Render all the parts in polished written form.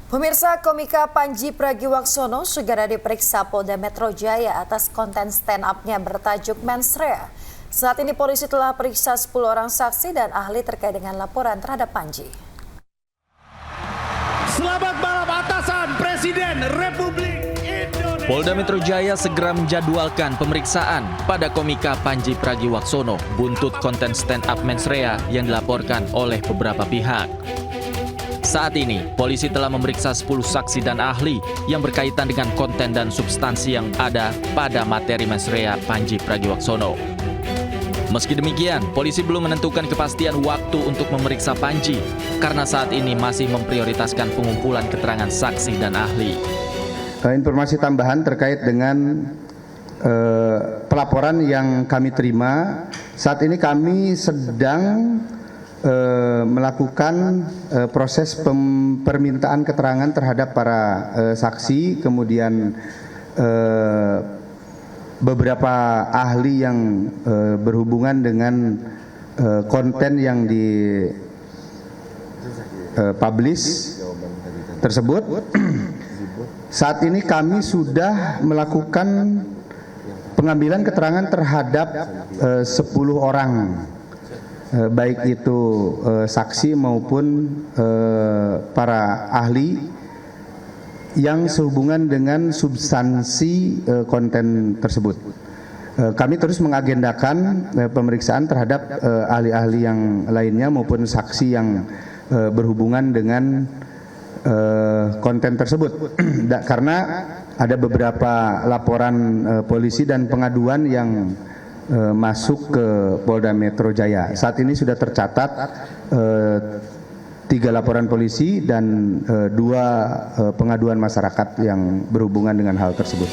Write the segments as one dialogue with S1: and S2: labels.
S1: Pemirsa, komika Panji Pragiwaksono segera diperiksa Polda Metro Jaya atas konten stand up-nya bertajuk Mensrea. Saat ini polisi telah periksa 10 orang saksi dan ahli terkait dengan laporan terhadap Panji.
S2: Selamat malam atasan Presiden Republik Indonesia.
S3: Polda Metro Jaya segera menjadwalkan pemeriksaan pada komika Panji Pragiwaksono buntut konten stand up Mensrea yang dilaporkan oleh beberapa pihak. Saat ini, polisi telah memeriksa 10 saksi dan ahli yang berkaitan dengan konten dan substansi yang ada pada materi Mensrea Panji Pragiwaksono. Meski demikian, polisi belum menentukan kepastian waktu untuk memeriksa Panji karena saat ini masih memprioritaskan pengumpulan keterangan saksi dan ahli.
S4: Informasi tambahan terkait dengan pelaporan yang kami terima, saat ini kami sedang melakukan proses permintaan keterangan terhadap para saksi, kemudian beberapa ahli yang berhubungan dengan konten yang dipublish tersebut. Saat ini kami sudah melakukan pengambilan keterangan terhadap 10 orang. Baik itu saksi maupun para ahli yang sehubungan dengan substansi konten tersebut. Kami terus mengagendakan pemeriksaan terhadap ahli-ahli yang lainnya maupun saksi yang berhubungan dengan konten tersebut. Karena ada beberapa laporan polisi dan pengaduan yang masuk ke Polda Metro Jaya. Saat ini sudah tercatat 3 laporan polisi dan 2 pengaduan masyarakat yang berhubungan dengan hal tersebut.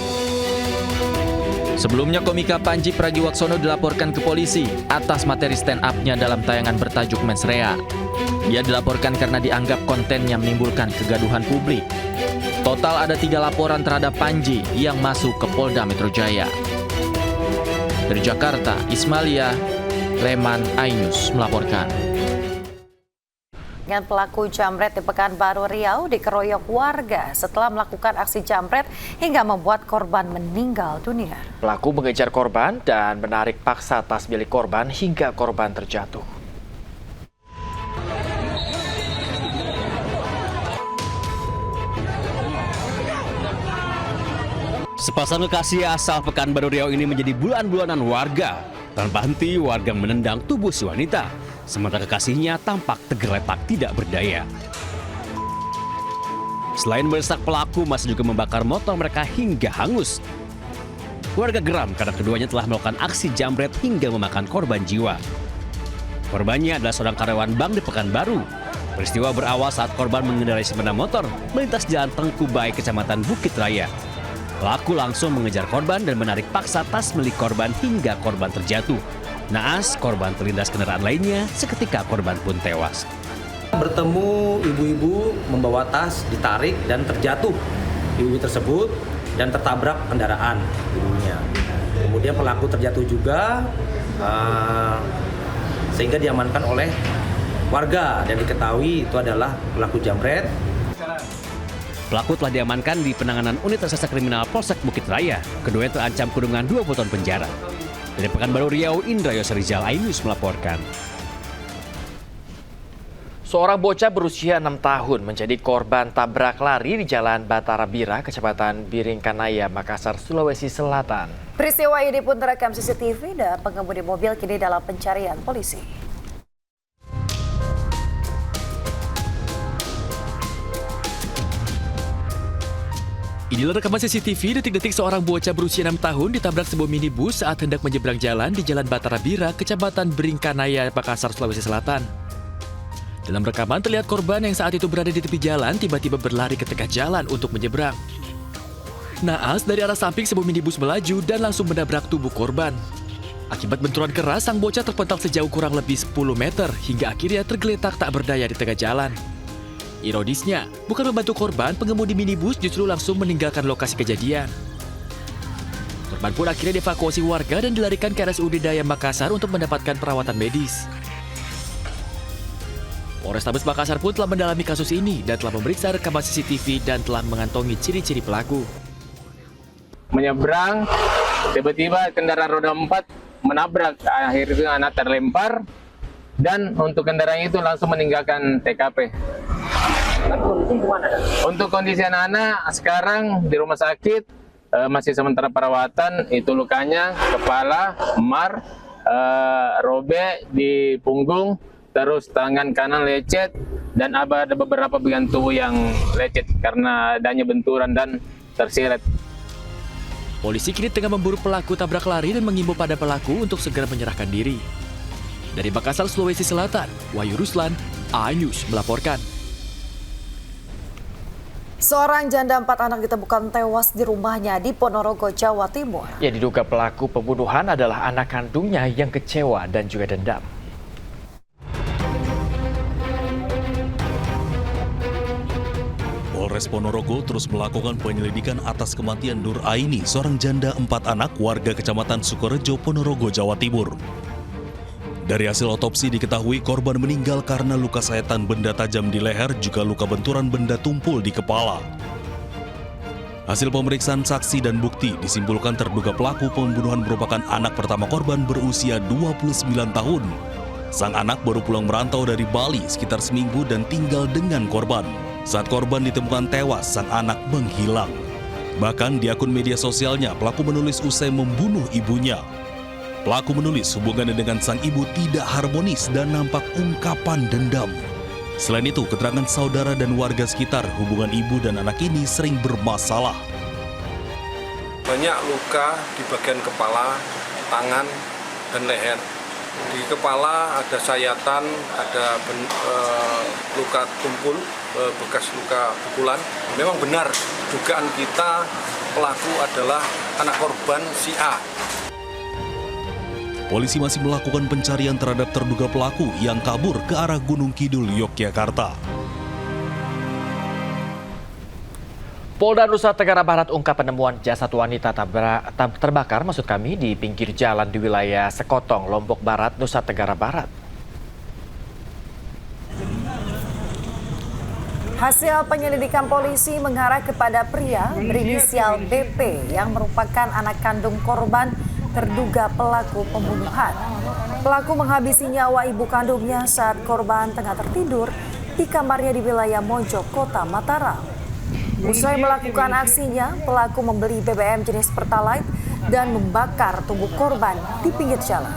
S3: Sebelumnya, komika Panji Pragiwaksono dilaporkan ke polisi atas materi stand up-nya dalam tayangan bertajuk Mensrea. Ia dilaporkan karena dianggap kontennya menimbulkan kegaduhan publik. Total ada 3 laporan terhadap Panji yang masuk ke Polda Metro Jaya. Dari Jakarta, Ismalia Leman Ainus melaporkan.
S1: Dengan pelaku jambret di Pekanbaru Riau dikeroyok warga setelah melakukan aksi jambret hingga membuat korban meninggal dunia.
S5: Pelaku mengejar korban dan menarik paksa tas milik korban hingga korban terjatuh.
S2: Sepasang kekasih asal Pekanbaru Riau ini menjadi bulan-bulanan warga. Tanpa henti, warga menendang tubuh si wanita, sementara kekasihnya tampak tergeletak tidak berdaya. Selain mendesak pelaku, masih juga membakar motor mereka hingga hangus. Warga geram karena keduanya telah melakukan aksi jambret hingga memakan korban jiwa. Korbannya adalah seorang karyawan bank di Pekanbaru. Peristiwa berawal saat korban mengendarai sepeda motor melintas jalan Tengkubai, Kecamatan Bukit Raya. Pelaku langsung mengejar korban dan menarik paksa tas milik korban hingga korban terjatuh. Naas, korban terlindas kendaraan lainnya, seketika korban pun tewas.
S6: Bertemu ibu-ibu membawa tas, ditarik dan terjatuh. Ibu tersebut dan tertabrak kendaraan ibunya. Kemudian pelaku terjatuh juga sehingga diamankan oleh warga dan diketahui itu adalah pelaku jambret.
S2: Pelaku telah diamankan di penanganan unit reserse kriminal Polsek Bukit Raya. Keduanya terancam kurungan 20 tahun penjara. Dari Pekanbaru Riau, Indra Yosrizal Ainus melaporkan.
S5: Seorang bocah berusia 6 tahun menjadi korban tabrak lari di Jalan Batara Bira, Kecamatan Biringkanaya, Makassar, Sulawesi Selatan.
S1: Peristiwa ini pun terekam CCTV dan pengemudi mobil kini dalam pencarian polisi.
S7: Inilah rekaman CCTV detik-detik seorang bocah berusia 6 tahun ditabrak sebuah minibus saat hendak menyeberang jalan di Jalan Batara Bira, Kecamatan Biringkanaya, Makassar, Sulawesi Selatan. Dalam rekaman terlihat korban yang saat itu berada di tepi jalan tiba-tiba berlari ke tengah jalan untuk menyeberang. Naas, dari arah samping sebuah minibus melaju dan langsung menabrak tubuh korban. Akibat benturan keras, sang bocah terpental sejauh kurang lebih 10 meter hingga akhirnya tergeletak tak berdaya di tengah jalan. Ironisnya, bukan membantu korban, pengemudi minibus justru langsung meninggalkan lokasi kejadian. Korban pun akhirnya dievakuasi warga dan dilarikan ke RSUD Daya Makassar untuk mendapatkan perawatan medis. Polrestabes Makassar pun telah mendalami kasus ini dan telah memeriksa rekaman CCTV dan telah mengantongi ciri-ciri pelaku.
S8: Menyeberang, tiba-tiba kendaraan roda 4 menabrak, akhirnya anak terlempar, dan untuk kendaraan itu langsung meninggalkan TKP. Untuk kondisi anak-anak sekarang di rumah sakit, masih sementara perawatan, itu lukanya kepala, memar, robek di punggung, terus tangan kanan lecet, dan ada beberapa bagian tubuh yang lecet karena adanya benturan dan terseret.
S7: Polisi kini tengah memburu pelaku tabrak lari dan mengimbau pada pelaku untuk segera menyerahkan diri. Dari Makassar, Sulawesi Selatan, Wahyu Ruslan, iNews melaporkan.
S1: Seorang janda 4 anak ditemukan tewas di rumahnya di Ponorogo, Jawa Timur.
S5: Ya, diduga pelaku pembunuhan adalah anak kandungnya yang kecewa dan juga dendam.
S9: Polres Ponorogo terus melakukan penyelidikan atas kematian Nur Aini, seorang janda 4 anak warga Kecamatan Sukorejo, Ponorogo, Jawa Timur. Dari hasil otopsi diketahui korban meninggal karena luka sayatan benda tajam di leher, juga luka benturan benda tumpul di kepala. Hasil pemeriksaan saksi dan bukti disimpulkan terduga pelaku pembunuhan merupakan anak pertama korban berusia 29 tahun. Sang anak baru pulang merantau dari Bali sekitar seminggu dan tinggal dengan korban. Saat korban ditemukan tewas, sang anak menghilang. Bahkan di akun media sosialnya, pelaku menulis usai membunuh ibunya. Pelaku menulis hubungannya dengan sang ibu tidak harmonis dan nampak ungkapan dendam. Selain itu, keterangan saudara dan warga sekitar, hubungan ibu dan anak ini sering bermasalah.
S10: Banyak luka di bagian kepala, tangan, dan leher. Di kepala ada sayatan, ada luka tumpul, bekas luka pukulan. Memang benar dugaan kita pelaku adalah anak korban si A.
S9: Polisi masih melakukan pencarian terhadap terduga pelaku yang kabur ke arah Gunung Kidul, Yogyakarta.
S5: Polda Nusa Tenggara Barat ungkap penemuan jasad wanita terbakar di pinggir jalan di wilayah Sekotong, Lombok Barat, Nusa Tenggara Barat.
S1: Hasil penyelidikan polisi mengarah kepada pria berinisial BP yang merupakan anak kandung korban terduga pelaku pembunuhan. Pelaku menghabisi nyawa ibu kandungnya saat korban tengah tertidur di kamarnya di wilayah Mojo, Kota Mataram. Usai melakukan aksinya, pelaku membeli BBM jenis Pertalite dan membakar tubuh korban di pinggir jalan.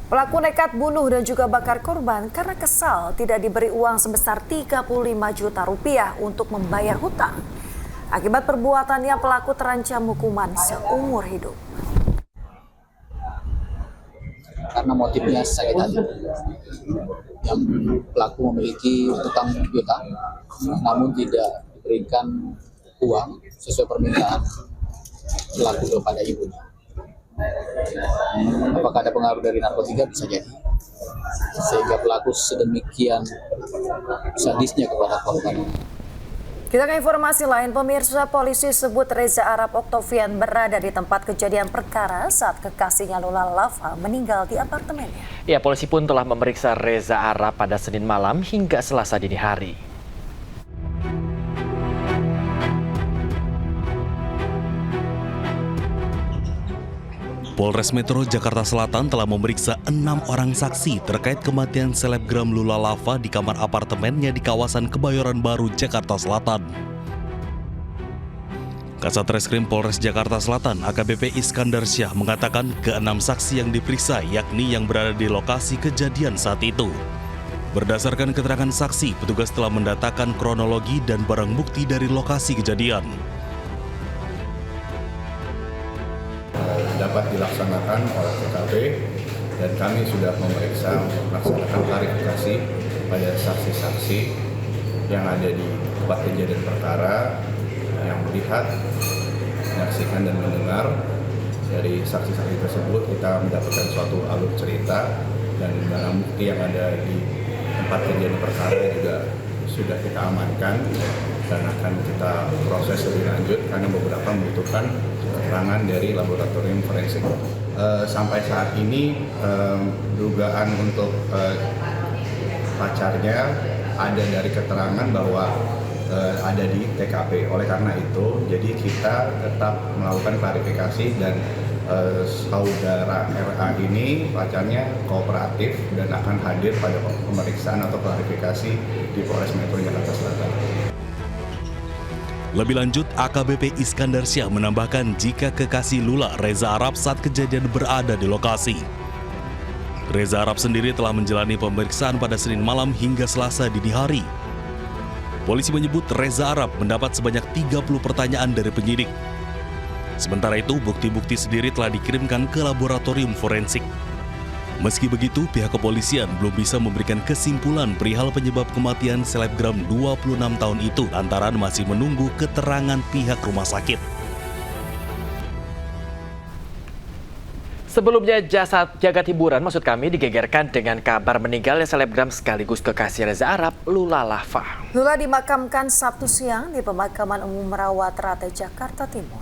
S1: Pelaku nekat bunuh dan juga bakar korban karena kesal tidak diberi uang sebesar 35 juta rupiah untuk membayar hutang. Akibat perbuatannya, pelaku terancam hukuman seumur hidup.
S11: Karena motifnya saya tadi, yang pelaku memiliki hutang piutang, namun tidak diberikan uang sesuai permintaan pelaku kepada ibunya. Apakah ada pengaruh dari narkotika? Bisa jadi, sehingga pelaku sedemikian sadisnya kepada korban.
S1: Kita ke informasi lain, pemirsa. Polisi sebut Reza Arab Oktavian berada di tempat kejadian perkara saat kekasihnya Lula Lava meninggal di apartemennya.
S5: Ya, polisi pun telah memeriksa Reza Arab pada Senin malam hingga Selasa dini hari.
S9: Polres Metro Jakarta Selatan telah memeriksa 6 orang saksi terkait kematian selebgram Lula Lava di kamar apartemennya di kawasan Kebayoran Baru, Jakarta Selatan. Kasat Reskrim Polres Jakarta Selatan AKBP Iskandar Syah mengatakan ke-6 saksi yang diperiksa yakni yang berada di lokasi kejadian saat itu. Berdasarkan keterangan saksi, petugas telah mendatakan kronologi dan barang bukti dari lokasi kejadian.
S12: Dapat dilaksanakan oleh TKP dan kami sudah memeriksa melaksanakan klarifikasi pada saksi-saksi yang ada di tempat kejadian perkara yang melihat, menyaksikan dan mendengar. Dari saksi-saksi tersebut kita mendapatkan suatu alur cerita dan barang bukti yang ada di tempat kejadian perkara juga sudah kita amankan dan akan kita proses lebih lanjut karena beberapa membutuhkan keterangan dari laboratorium forensik. Sampai saat ini dugaan untuk pacarnya ada dari keterangan bahwa ada di TKP. Oleh karena itu, jadi kita tetap melakukan klarifikasi dan saudara RA ini pacarnya kooperatif dan akan hadir pada pemeriksaan atau klarifikasi di Polres Metro Jakarta Selatan.
S9: Lebih lanjut, AKBP Iskandar Syah menambahkan jika kekasih Lula Reza Arab saat kejadian berada di lokasi. Reza Arab sendiri telah menjalani pemeriksaan pada Senin malam hingga Selasa dini hari. Polisi menyebut Reza Arab mendapat sebanyak 30 pertanyaan dari penyidik. Sementara itu, bukti-bukti sendiri telah dikirimkan ke laboratorium forensik. Meski begitu, pihak kepolisian belum bisa memberikan kesimpulan perihal penyebab kematian selebgram 26 tahun itu lantaran masih menunggu keterangan pihak rumah sakit.
S5: Sebelumnya, jasad jagat hiburan maksud kami digegerkan dengan kabar meninggalnya selebgram sekaligus kekasih Reza Arab, Lula Lava.
S1: Lula dimakamkan Sabtu siang di Pemakaman Umum Rawat-Rate, Jakarta Timur.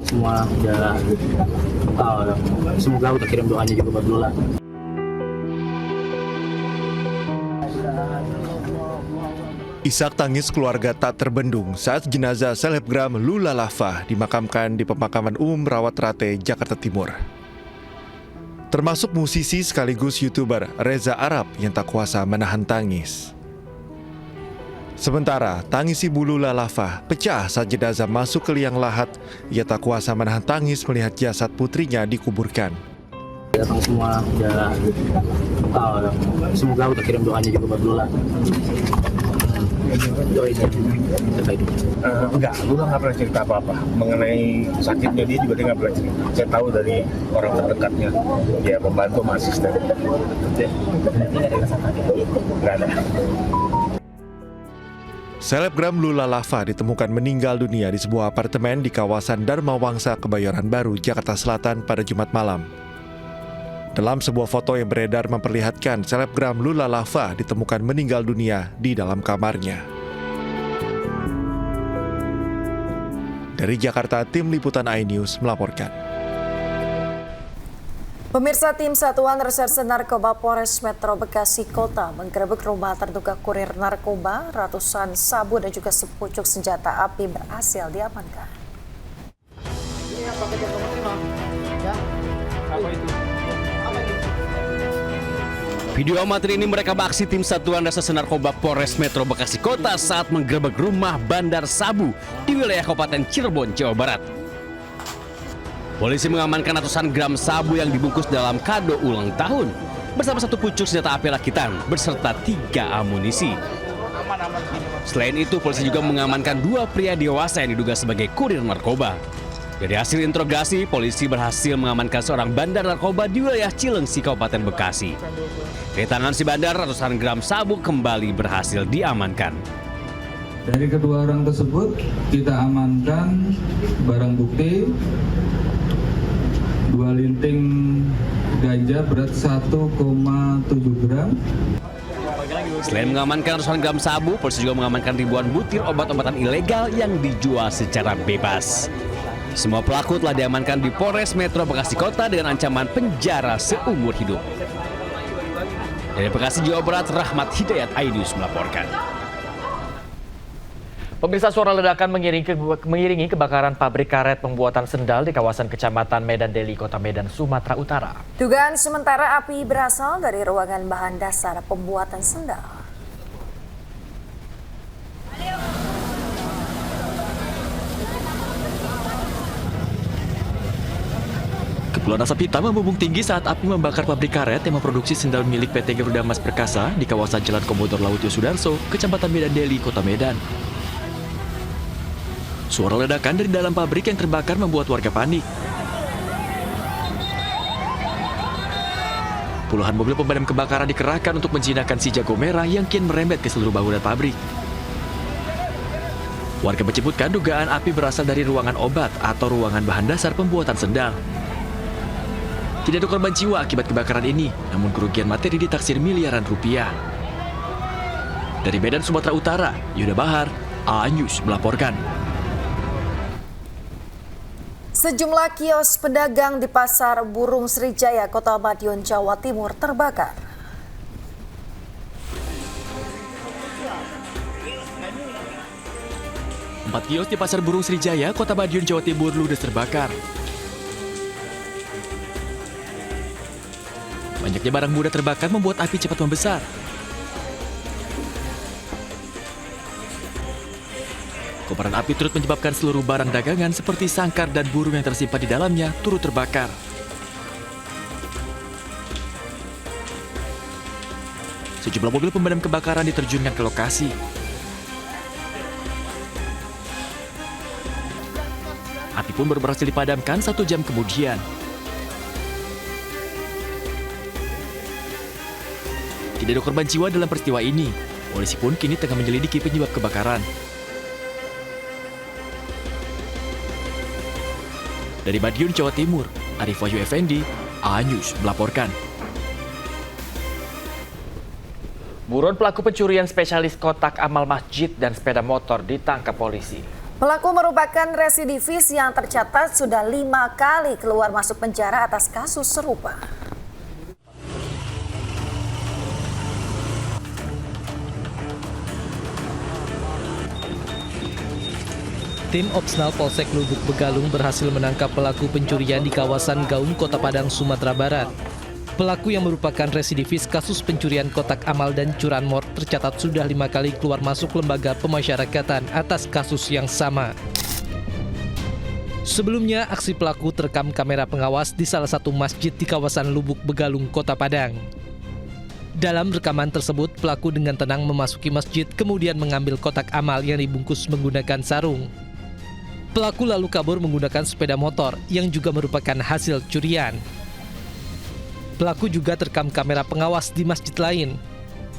S11: Semua udah tahu, semoga kita kirim doanya juga buat Lula.
S13: Isak tangis keluarga tak terbendung saat jenazah selebgram Lula Lava dimakamkan di Pemakaman Umum Rawat-Rate, Jakarta Timur. Termasuk musisi sekaligus YouTuber Reza Arab yang tak kuasa menahan tangis. Sementara tangis ibu Lula Lava pecah saat jenazah masuk ke liang lahat. Ia tak kuasa menahan tangis melihat jasad putrinya dikuburkan.
S11: Datang semua udah tahu, semoga kita kirim doanya juga buat Lula.
S14: Enggak, Lula nggak pernah cerita apa-apa mengenai sakitnya. Dia juga nggak pernah cerita. Saya tahu dari orang terdekatnya, dia membantu asisten. Nggak ada.
S13: Selebgram Lula Lava ditemukan meninggal dunia di sebuah apartemen di kawasan Dharma Wangsa, Kebayoran Baru, Jakarta Selatan pada Jumat malam. Dalam sebuah foto yang beredar memperlihatkan selebgram Lula Lava ditemukan meninggal dunia di dalam kamarnya. Dari Jakarta, tim liputan iNews melaporkan.
S1: Pemirsa, tim Satuan Reserse Narkoba Polres Metro Bekasi Kota menggerebek rumah terduga kurir narkoba. Ratusan sabu dan juga sepucuk senjata api berhasil diamankan.
S2: Video amatir ini merekam aksi tim Satuan Reserse Narkoba Polres Metro Bekasi Kota saat menggerebek rumah bandar sabu di wilayah Kabupaten Cirebon, Jawa Barat. Polisi mengamankan ratusan gram sabu yang dibungkus dalam kado ulang tahun bersama satu pucuk senjata api rakitan beserta 3 amunisi. Selain itu, polisi juga mengamankan 2 pria dewasa yang diduga sebagai kurir narkoba. Dari hasil interogasi, polisi berhasil mengamankan seorang bandar narkoba di wilayah Cilengsi, Kabupaten Bekasi. Dari tangan si bandar, ratusan gram sabu kembali berhasil diamankan.
S15: Dari kedua orang tersebut, kita amankan barang bukti 2 linting ganja berat 1,7 gram.
S2: Selain mengamankan ratusan gram sabu, polisi juga mengamankan ribuan butir obat-obatan ilegal yang dijual secara bebas. Semua pelaku telah diamankan di Polres Metro Bekasi Kota dengan ancaman penjara seumur hidup. Dari Bekasi, Jawa Barat, Rahmat Hidayat, iNews melaporkan.
S5: Pemirsa, suara ledakan mengiringi kebakaran pabrik karet pembuatan sendal di kawasan Kecamatan Medan Deli, Kota Medan, Sumatera Utara.
S1: Dugaan sementara api berasal dari ruangan bahan dasar pembuatan sendal.
S7: Kepulan asap hitam membumbung tinggi saat api membakar pabrik karet yang memproduksi sendal milik PT Garuda Mas Perkasa di kawasan Jalan Komodo Laut Yosudarso, Kecamatan Medan Deli, Kota Medan. Suara ledakan dari dalam pabrik yang terbakar membuat warga panik. Puluhan mobil pemadam kebakaran dikerahkan untuk menjinakkan si jago merah yang kian merembet ke seluruh bangunan pabrik. Warga menyebutkan dugaan api berasal dari ruangan obat atau ruangan bahan dasar pembuatan sendal. Tidak ada korban jiwa akibat kebakaran ini, namun kerugian materi ditaksir miliaran rupiah. Dari Medan, Sumatera Utara, Yuda Bahar, A-News melaporkan.
S1: Sejumlah kios pedagang di Pasar Burung Srijaya, Kota Madiun, Jawa Timur terbakar.
S7: Empat kios di Pasar Burung Srijaya, Kota Madiun, Jawa Timur ludes terbakar. Banyaknya barang mudah terbakar membuat api cepat membesar. Kobaran api turut menyebabkan seluruh barang dagangan seperti sangkar dan burung yang tersimpan di dalamnya turut terbakar. Sejumlah mobil pemadam kebakaran diterjunkan ke lokasi. Api pun baru berhasil dipadamkan 1 jam kemudian. Tidak ada korban jiwa dalam peristiwa ini. Polisi pun kini tengah menyelidiki penyebab kebakaran. Dari Madiun, Jawa Timur, Arif Wahyu Effendi, A-News melaporkan.
S5: Buron pelaku pencurian spesialis kotak amal masjid dan sepeda motor ditangkap polisi.
S1: Pelaku merupakan residivis yang tercatat sudah 5 kali keluar masuk penjara atas kasus serupa.
S16: Tim Opsnal Polsek Lubuk Begalung berhasil menangkap pelaku pencurian di kawasan Gaung, Kota Padang, Sumatera Barat. Pelaku yang merupakan residivis kasus pencurian kotak amal dan curanmor tercatat sudah 5 kali keluar masuk lembaga pemasyarakatan atas kasus yang sama. Sebelumnya, aksi pelaku terekam kamera pengawas di salah satu masjid di kawasan Lubuk Begalung, Kota Padang. Dalam rekaman tersebut, pelaku dengan tenang memasuki masjid kemudian mengambil kotak amal yang dibungkus menggunakan sarung. Pelaku lalu kabur menggunakan sepeda motor yang juga merupakan hasil curian. Pelaku juga terekam kamera pengawas di masjid lain.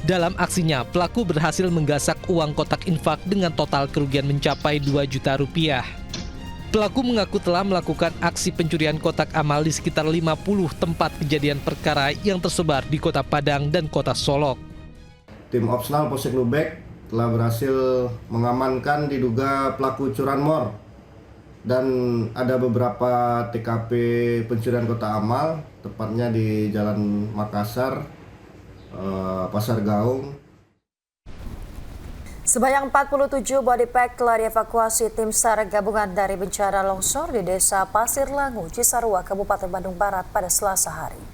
S16: Dalam aksinya, pelaku berhasil menggasak uang kotak infak dengan total kerugian mencapai 2 juta rupiah. Pelaku mengaku telah melakukan aksi pencurian kotak amal di sekitar 50 tempat kejadian perkara yang tersebar di Kota Padang dan Kota Solok.
S17: Tim Opsnal Polsek Lubek telah berhasil mengamankan diduga pelaku curanmor dan ada beberapa TKP pencurian kotak amal, tepatnya di Jalan Makassar, Pasar Gaung.
S1: Sebanyak 47 body pack telah dievakuasi tim SAR gabungan dari bencana longsor di Desa Pasir Langu, Cisarua, Kabupaten Bandung Barat pada Selasa hari.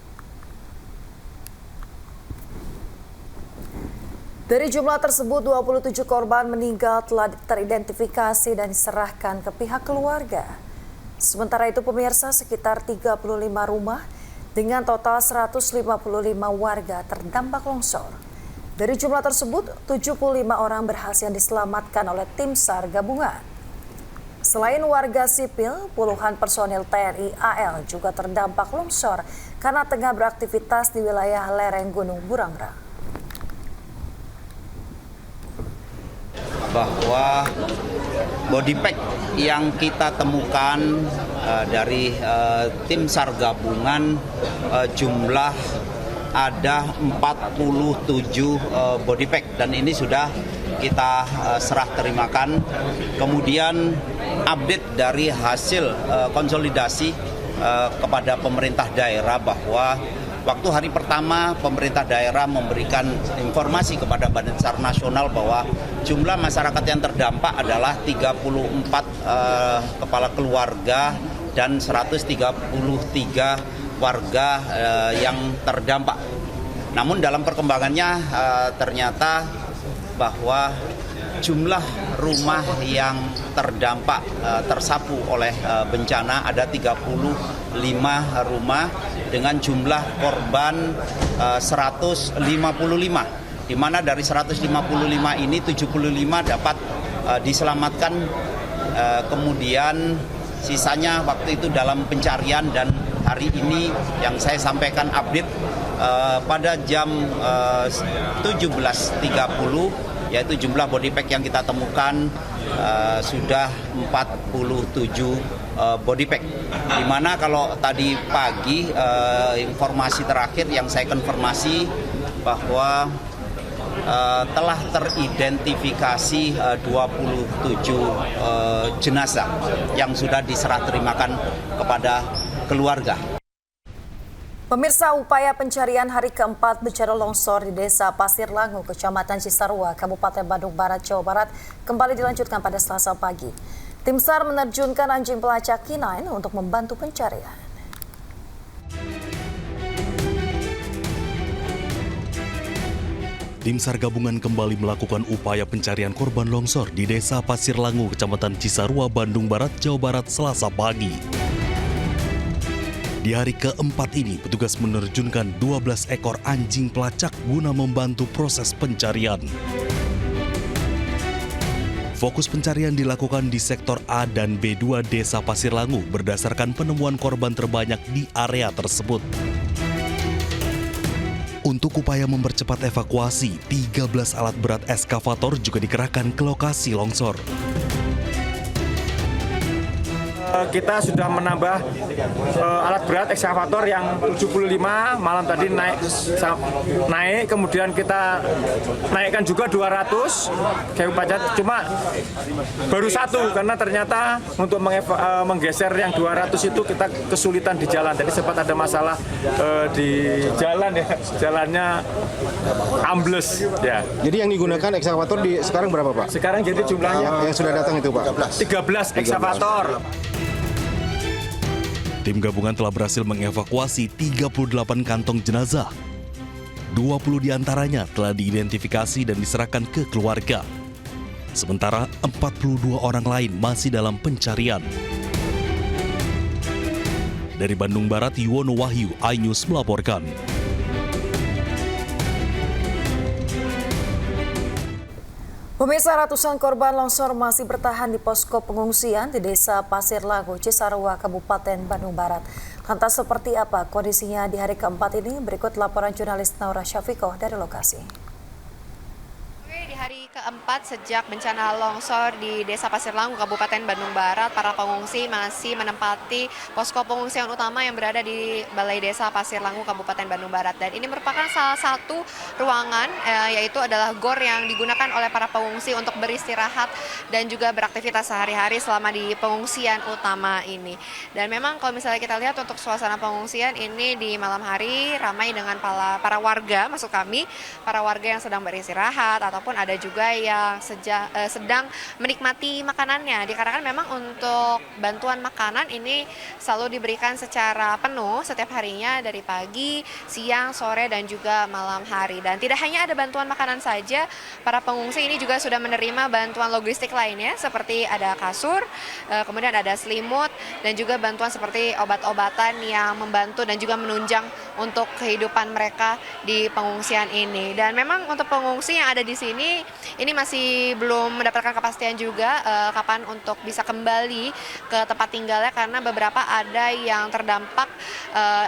S1: Dari jumlah tersebut, 27 korban meninggal telah teridentifikasi dan diserahkan ke pihak keluarga. Sementara itu pemirsa, sekitar 35 rumah dengan total 155 warga terdampak longsor. Dari jumlah tersebut, 75 orang berhasil diselamatkan oleh tim SAR gabungan. Selain warga sipil, puluhan personil TNI AL juga terdampak longsor karena tengah beraktivitas di wilayah lereng Gunung Burangrang.
S18: Bahwa body pack yang kita temukan dari tim SAR gabungan jumlah ada 47 body pack dan ini sudah kita serah terimakan. Kemudian update dari hasil konsolidasi kepada pemerintah daerah bahwa waktu hari pertama pemerintah daerah memberikan informasi kepada Badan SAR Nasional bahwa jumlah masyarakat yang terdampak adalah 34 kepala keluarga dan 133 warga yang terdampak. Namun dalam perkembangannya ternyata bahwa jumlah rumah yang terdampak tersapu oleh bencana ada 35 rumah dengan jumlah korban 155, di mana dari 155 ini 75 dapat diselamatkan, kemudian sisanya waktu itu dalam pencarian dan hari ini yang saya sampaikan update pada jam 17.30 yaitu jumlah body pack yang kita temukan sudah 47 body pack. Di mana kalau tadi pagi informasi terakhir yang saya konfirmasi bahwa telah teridentifikasi 27 jenazah yang sudah diserah terimakan kepada keluarga.
S1: Pemirsa, upaya pencarian hari keempat bencana longsor di Desa Pasir Langu, Kecamatan Cisarua, Kabupaten Bandung Barat, Jawa Barat kembali dilanjutkan pada Selasa pagi. Tim SAR menerjunkan anjing pelacak K9 untuk membantu pencarian.
S9: Tim SAR gabungan kembali melakukan upaya pencarian korban longsor di Desa Pasir Langu, Kecamatan Cisarua, Bandung Barat, Jawa Barat, Selasa pagi. Di hari keempat ini, petugas menerjunkan 12 ekor anjing pelacak guna membantu proses pencarian. Fokus pencarian dilakukan di sektor A dan B2 Desa Pasir Langu berdasarkan penemuan korban terbanyak di area tersebut. Untuk upaya mempercepat evakuasi, 13 alat berat eskavator juga dikerahkan ke lokasi longsor.
S14: Kita sudah menambah alat berat ekskavator yang 75 malam tadi naik, kemudian kita naikkan juga 200 kayu pacat, cuma baru satu karena ternyata untuk menggeser yang 200 itu kita kesulitan di jalan. Tadi sempat ada masalah di jalan ya, jalannya ambles ya. Jadi yang digunakan ekskavator sekarang berapa, Pak? Sekarang jadi jumlahnya yang sudah datang itu, Pak? 13 ekskavator.
S9: Tim gabungan telah berhasil mengevakuasi 38 kantong jenazah. 20 diantaranya telah diidentifikasi dan diserahkan ke keluarga. Sementara 42 orang lain masih dalam pencarian. Dari Bandung Barat, Yuwono Wahyu, iNews melaporkan.
S1: Pemirsa, ratusan korban longsor masih bertahan di posko pengungsian di Desa Pasir Langu, Cisarua, Kabupaten Bandung Barat. Lantas seperti apa kondisinya di hari keempat ini? Berikut laporan jurnalis Naura Syafiko dari lokasi.
S19: Di hari keempat sejak bencana longsor di Desa Pasir Langu, Kabupaten Bandung Barat, para pengungsi masih menempati posko pengungsian utama yang berada di Balai Desa Pasir Langu, Kabupaten Bandung Barat. Dan ini merupakan salah satu ruangan, yaitu adalah gor yang digunakan oleh para pengungsi untuk beristirahat dan juga beraktivitas sehari-hari selama di pengungsian utama ini. Dan memang kalau misalnya kita lihat untuk suasana pengungsian ini di malam hari ramai dengan para warga, maksud kami, para warga yang sedang beristirahat ataupun ada juga yang sedang menikmati makanannya, dikarenakan memang untuk bantuan makanan ini selalu diberikan secara penuh setiap harinya dari pagi, siang, sore, dan juga malam hari. Dan tidak hanya ada bantuan makanan saja, para pengungsi ini juga sudah menerima bantuan logistik lainnya seperti ada kasur, kemudian ada selimut, dan juga bantuan seperti obat-obatan yang membantu dan juga menunjang untuk kehidupan mereka di pengungsian ini. Dan memang untuk pengungsi yang ada di sini, ini masih belum mendapatkan kepastian juga kapan untuk bisa kembali ke tempat tinggalnya, karena beberapa ada yang terdampak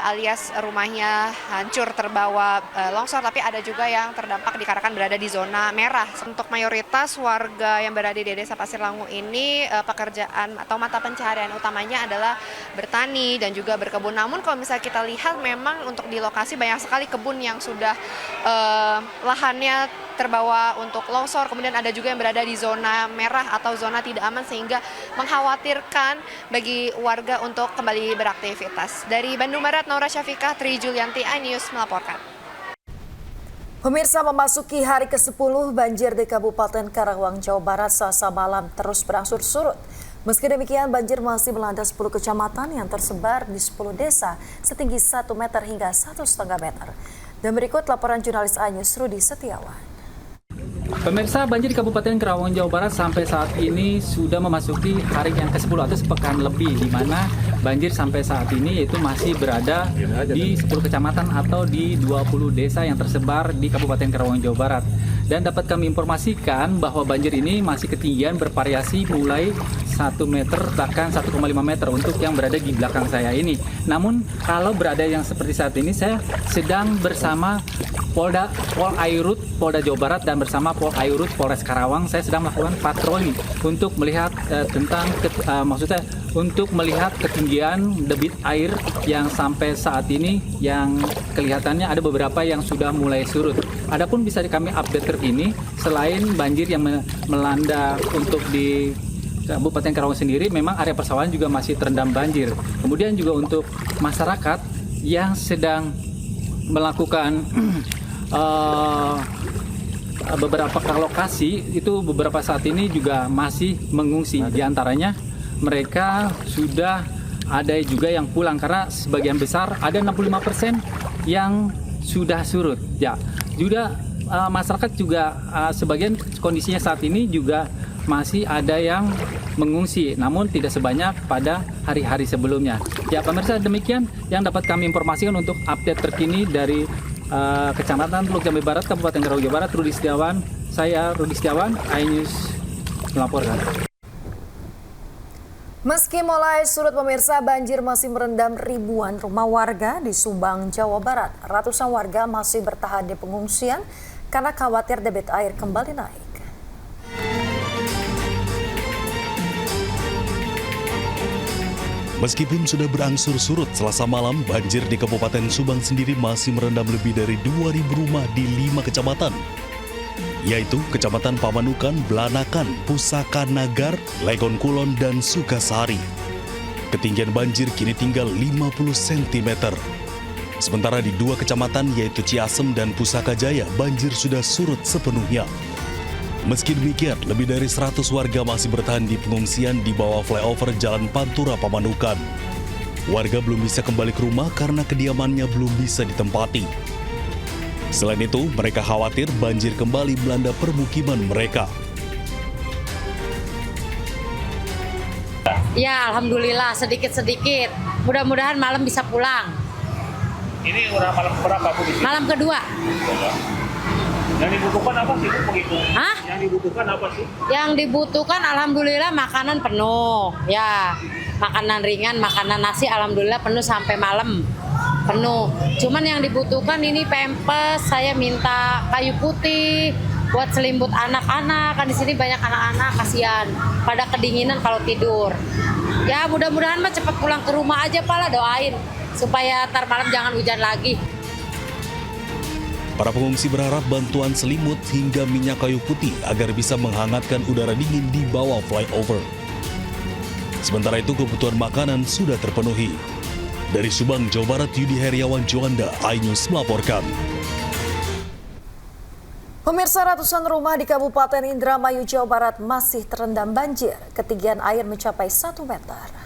S19: alias rumahnya hancur terbawa longsor, tapi ada juga yang terdampak dikarenakan berada di zona merah. Untuk mayoritas warga yang berada di Desa Pasir Langu ini pekerjaan atau mata pencaharian utamanya adalah bertani dan juga berkebun. Namun kalau misalnya kita lihat memang untuk di lokasi banyak sekali kebun yang sudah lahannya terbawa untuk longsor, kemudian ada juga yang berada di zona merah atau zona tidak aman, sehingga mengkhawatirkan bagi warga untuk kembali beraktivitas. Dari Bandung Barat, Naura Syafikah, Tri Julianti, iNews melaporkan.
S1: Pemirsa, memasuki hari ke-10 banjir di Kabupaten Karawang, Jawa Barat Selasa malam terus berangsur surut. Meski demikian, banjir masih melanda 10 kecamatan yang tersebar di 10 desa setinggi 1 meter hingga 1,5 meter. Dan berikut laporan jurnalis iNews Rudi Setiawan.
S20: Pemirsa, banjir di Kabupaten Karawang, Jawa Barat sampai saat ini sudah memasuki hari yang ke-10 atau sepekan lebih, di mana banjir sampai saat ini yaitu masih berada di 10 kecamatan atau di 20 desa yang tersebar di Kabupaten Karawang, Jawa Barat. Dan dapat kami informasikan bahwa banjir ini masih ketinggian bervariasi mulai 1 meter bahkan 1,5 meter untuk yang berada di belakang saya ini. Namun kalau berada yang seperti saat ini, saya sedang bersama Pol Airut Polda Jawa Barat dan bersama Pol Airut Polres Karawang. Saya sedang melakukan patroli untuk melihat tentang maksudnya untuk melihat ketinggian debit air yang sampai saat ini yang kelihatannya ada beberapa yang sudah mulai surut. Adapun bisa kami update terkini, selain banjir yang melanda untuk di Kabupaten Karawang sendiri, memang area persawahan juga masih terendam banjir. Kemudian juga untuk masyarakat yang sedang melakukan beberapa lokasi itu beberapa saat ini juga masih mengungsi. Di antaranya mereka sudah ada juga yang pulang karena sebagian besar ada 65% yang sudah surut. Ya, juga masyarakat juga sebagian kondisinya saat ini juga masih ada yang mengungsi, namun tidak sebanyak pada hari-hari sebelumnya. Ya, pemirsa, demikian yang dapat kami informasikan untuk update terkini dari Kecamatan Teluk Jambe Barat, Kabupaten Karawang, Jawa Barat. Rudi Setiawan, saya Rudi Setiawan, iNews melaporkan.
S1: Meski mulai surut pemirsa, banjir masih merendam ribuan rumah warga di Subang, Jawa Barat. Ratusan warga masih bertahan di pengungsian karena khawatir debit air kembali naik.
S9: Meskipun sudah berangsur surut Selasa malam, banjir di Kabupaten Subang sendiri masih merendam lebih dari 2.000 rumah di 5 kecamatan, yaitu Kecamatan Pamanukan, Blanakan, Pusaka Nagar, Legon Kulon, dan Sukasari. Ketinggian banjir kini tinggal 50 cm. Sementara di 2 kecamatan yaitu Ciasem dan Pusaka Jaya, banjir sudah surut sepenuhnya. Meski demikian, lebih dari 100 warga masih bertahan di pengungsian di bawah flyover Jalan Pantura Pamanukan. Warga belum bisa kembali ke rumah karena kediamannya belum bisa ditempati. Selain itu, mereka khawatir banjir kembali melanda permukiman mereka.
S21: Ya, alhamdulillah sedikit-sedikit. Mudah-mudahan malam bisa pulang.
S22: Ini udah malam berapa Bu?
S21: Malam kedua.
S22: Yang dibutuhkan apa sih Bu begitu?
S21: Hah?
S22: Yang dibutuhkan apa sih?
S21: Yang dibutuhkan alhamdulillah makanan penuh. Ya, makanan ringan, makanan nasi alhamdulillah penuh sampai malam. Penuh. Cuman yang dibutuhkan ini pempes, saya minta kayu putih buat selimut anak-anak. Kan di sini banyak anak-anak, kasihan pada kedinginan kalau tidur. Ya, mudah-mudahan mah cepat pulang ke rumah aja, Pak lah, doain supaya ntar malam jangan hujan lagi.
S9: Para pengungsi berharap bantuan selimut hingga minyak kayu putih agar bisa menghangatkan udara dingin di bawah flyover. Sementara itu kebutuhan makanan sudah terpenuhi. Dari Subang, Jawa Barat, Yudi Heriawan Juanda, iNews melaporkan.
S1: Pemirsa, ratusan rumah di Kabupaten Indramayu, Jawa Barat masih terendam banjir. Ketinggian air mencapai 1 meter.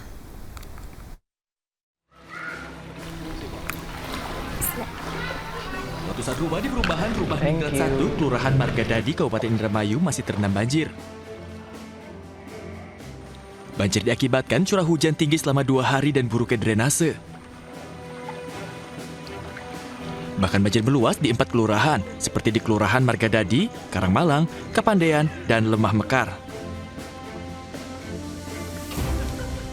S7: Ratusan rumah di perumahan Rumah Ningrat 1, Kelurahan Margadadi, Kabupaten Indramayu masih terendam banjir. Banjir diakibatkan curah hujan tinggi selama 2 hari dan buruknya drainase. Bahkan banjir meluas di 4 kelurahan, seperti di Kelurahan Margadadi, Karangmalang, Kapandean, dan Lemah Mekar.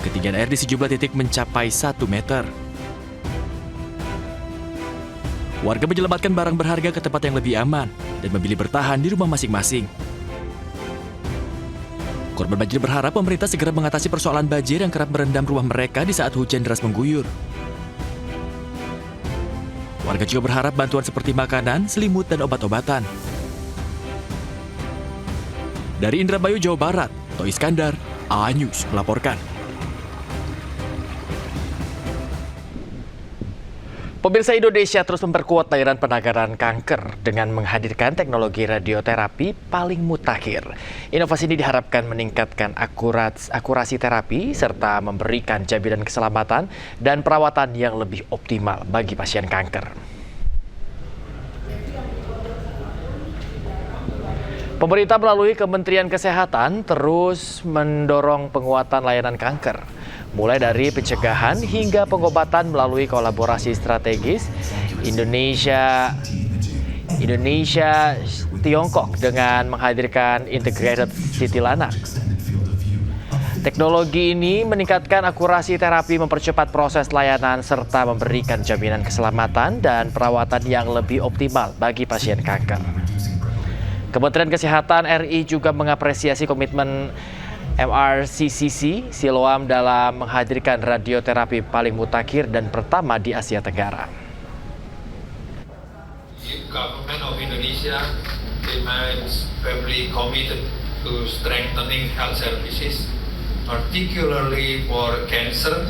S7: Ketinggian air di sejumlah titik mencapai 1 meter. Warga menyelamatkan barang berharga ke tempat yang lebih aman dan memilih bertahan di rumah masing-masing. Korban banjir berharap pemerintah segera mengatasi persoalan banjir yang kerap merendam rumah mereka di saat hujan deras mengguyur. Warga juga berharap bantuan seperti makanan, selimut, dan obat-obatan. Dari Indramayu, Jawa Barat, Toh Iskandar, iNews melaporkan.
S5: Pemirsa, Indonesia terus memperkuat layanan penanganan kanker dengan menghadirkan teknologi radioterapi paling mutakhir. Inovasi ini diharapkan meningkatkan akurasi terapi serta memberikan jaminan keselamatan dan perawatan yang lebih optimal bagi pasien kanker. Pemerintah melalui Kementerian Kesehatan terus mendorong penguatan layanan kanker, mulai dari pencegahan hingga pengobatan melalui kolaborasi strategis Indonesia-Tiongkok dengan menghadirkan Integrated City Lanac. Teknologi ini meningkatkan akurasi terapi, mempercepat proses layanan, serta memberikan jaminan keselamatan dan perawatan yang lebih optimal bagi pasien kanker. Kementerian Kesehatan RI juga mengapresiasi komitmen MRCCC Siloam dalam menghadirkan radioterapi paling mutakhir dan pertama di Asia Tenggara.
S3: Government of Indonesia remains firmly committed to strengthening health services, particularly for cancer,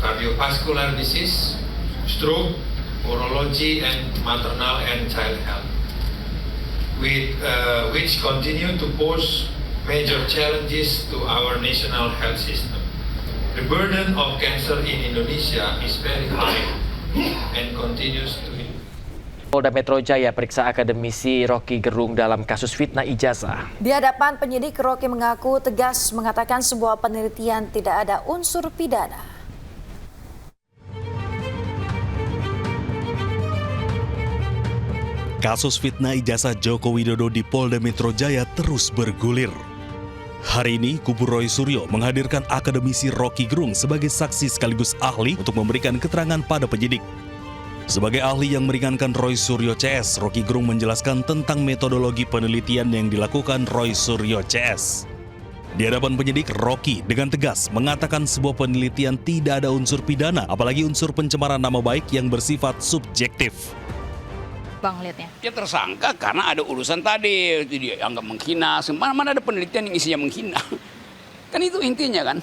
S3: cardiovascular disease, stroke, urology, and maternal and child health, which continue to pose major challenges to our national health system. The burden of cancer in Indonesia is very high and continues to.
S5: Polda Metro Jaya periksa akademisi Rocky Gerung dalam kasus fitnah ijazah.
S1: Di hadapan penyidik, Rocky mengaku tegas mengatakan sebuah penelitian tidak ada unsur pidana.
S9: Kasus fitnah ijazah Joko Widodo di Polda Metro Jaya terus bergulir. Hari ini, kubu Roy Suryo menghadirkan akademisi Rocky Gerung sebagai saksi sekaligus ahli untuk memberikan keterangan pada penyidik. Sebagai ahli yang meringankan Roy Suryo CS, Rocky Gerung menjelaskan tentang metodologi penelitian yang dilakukan Roy Suryo CS. Di hadapan penyidik, Rocky dengan tegas mengatakan sebuah penelitian tidak ada unsur pidana, apalagi unsur pencemaran nama baik yang bersifat subjektif.
S4: Bang, lihatnya. Dia tersangka karena ada urusan tadi, dia anggap menghina. Mana ada penelitian yang isinya menghina. Kan itu intinya kan.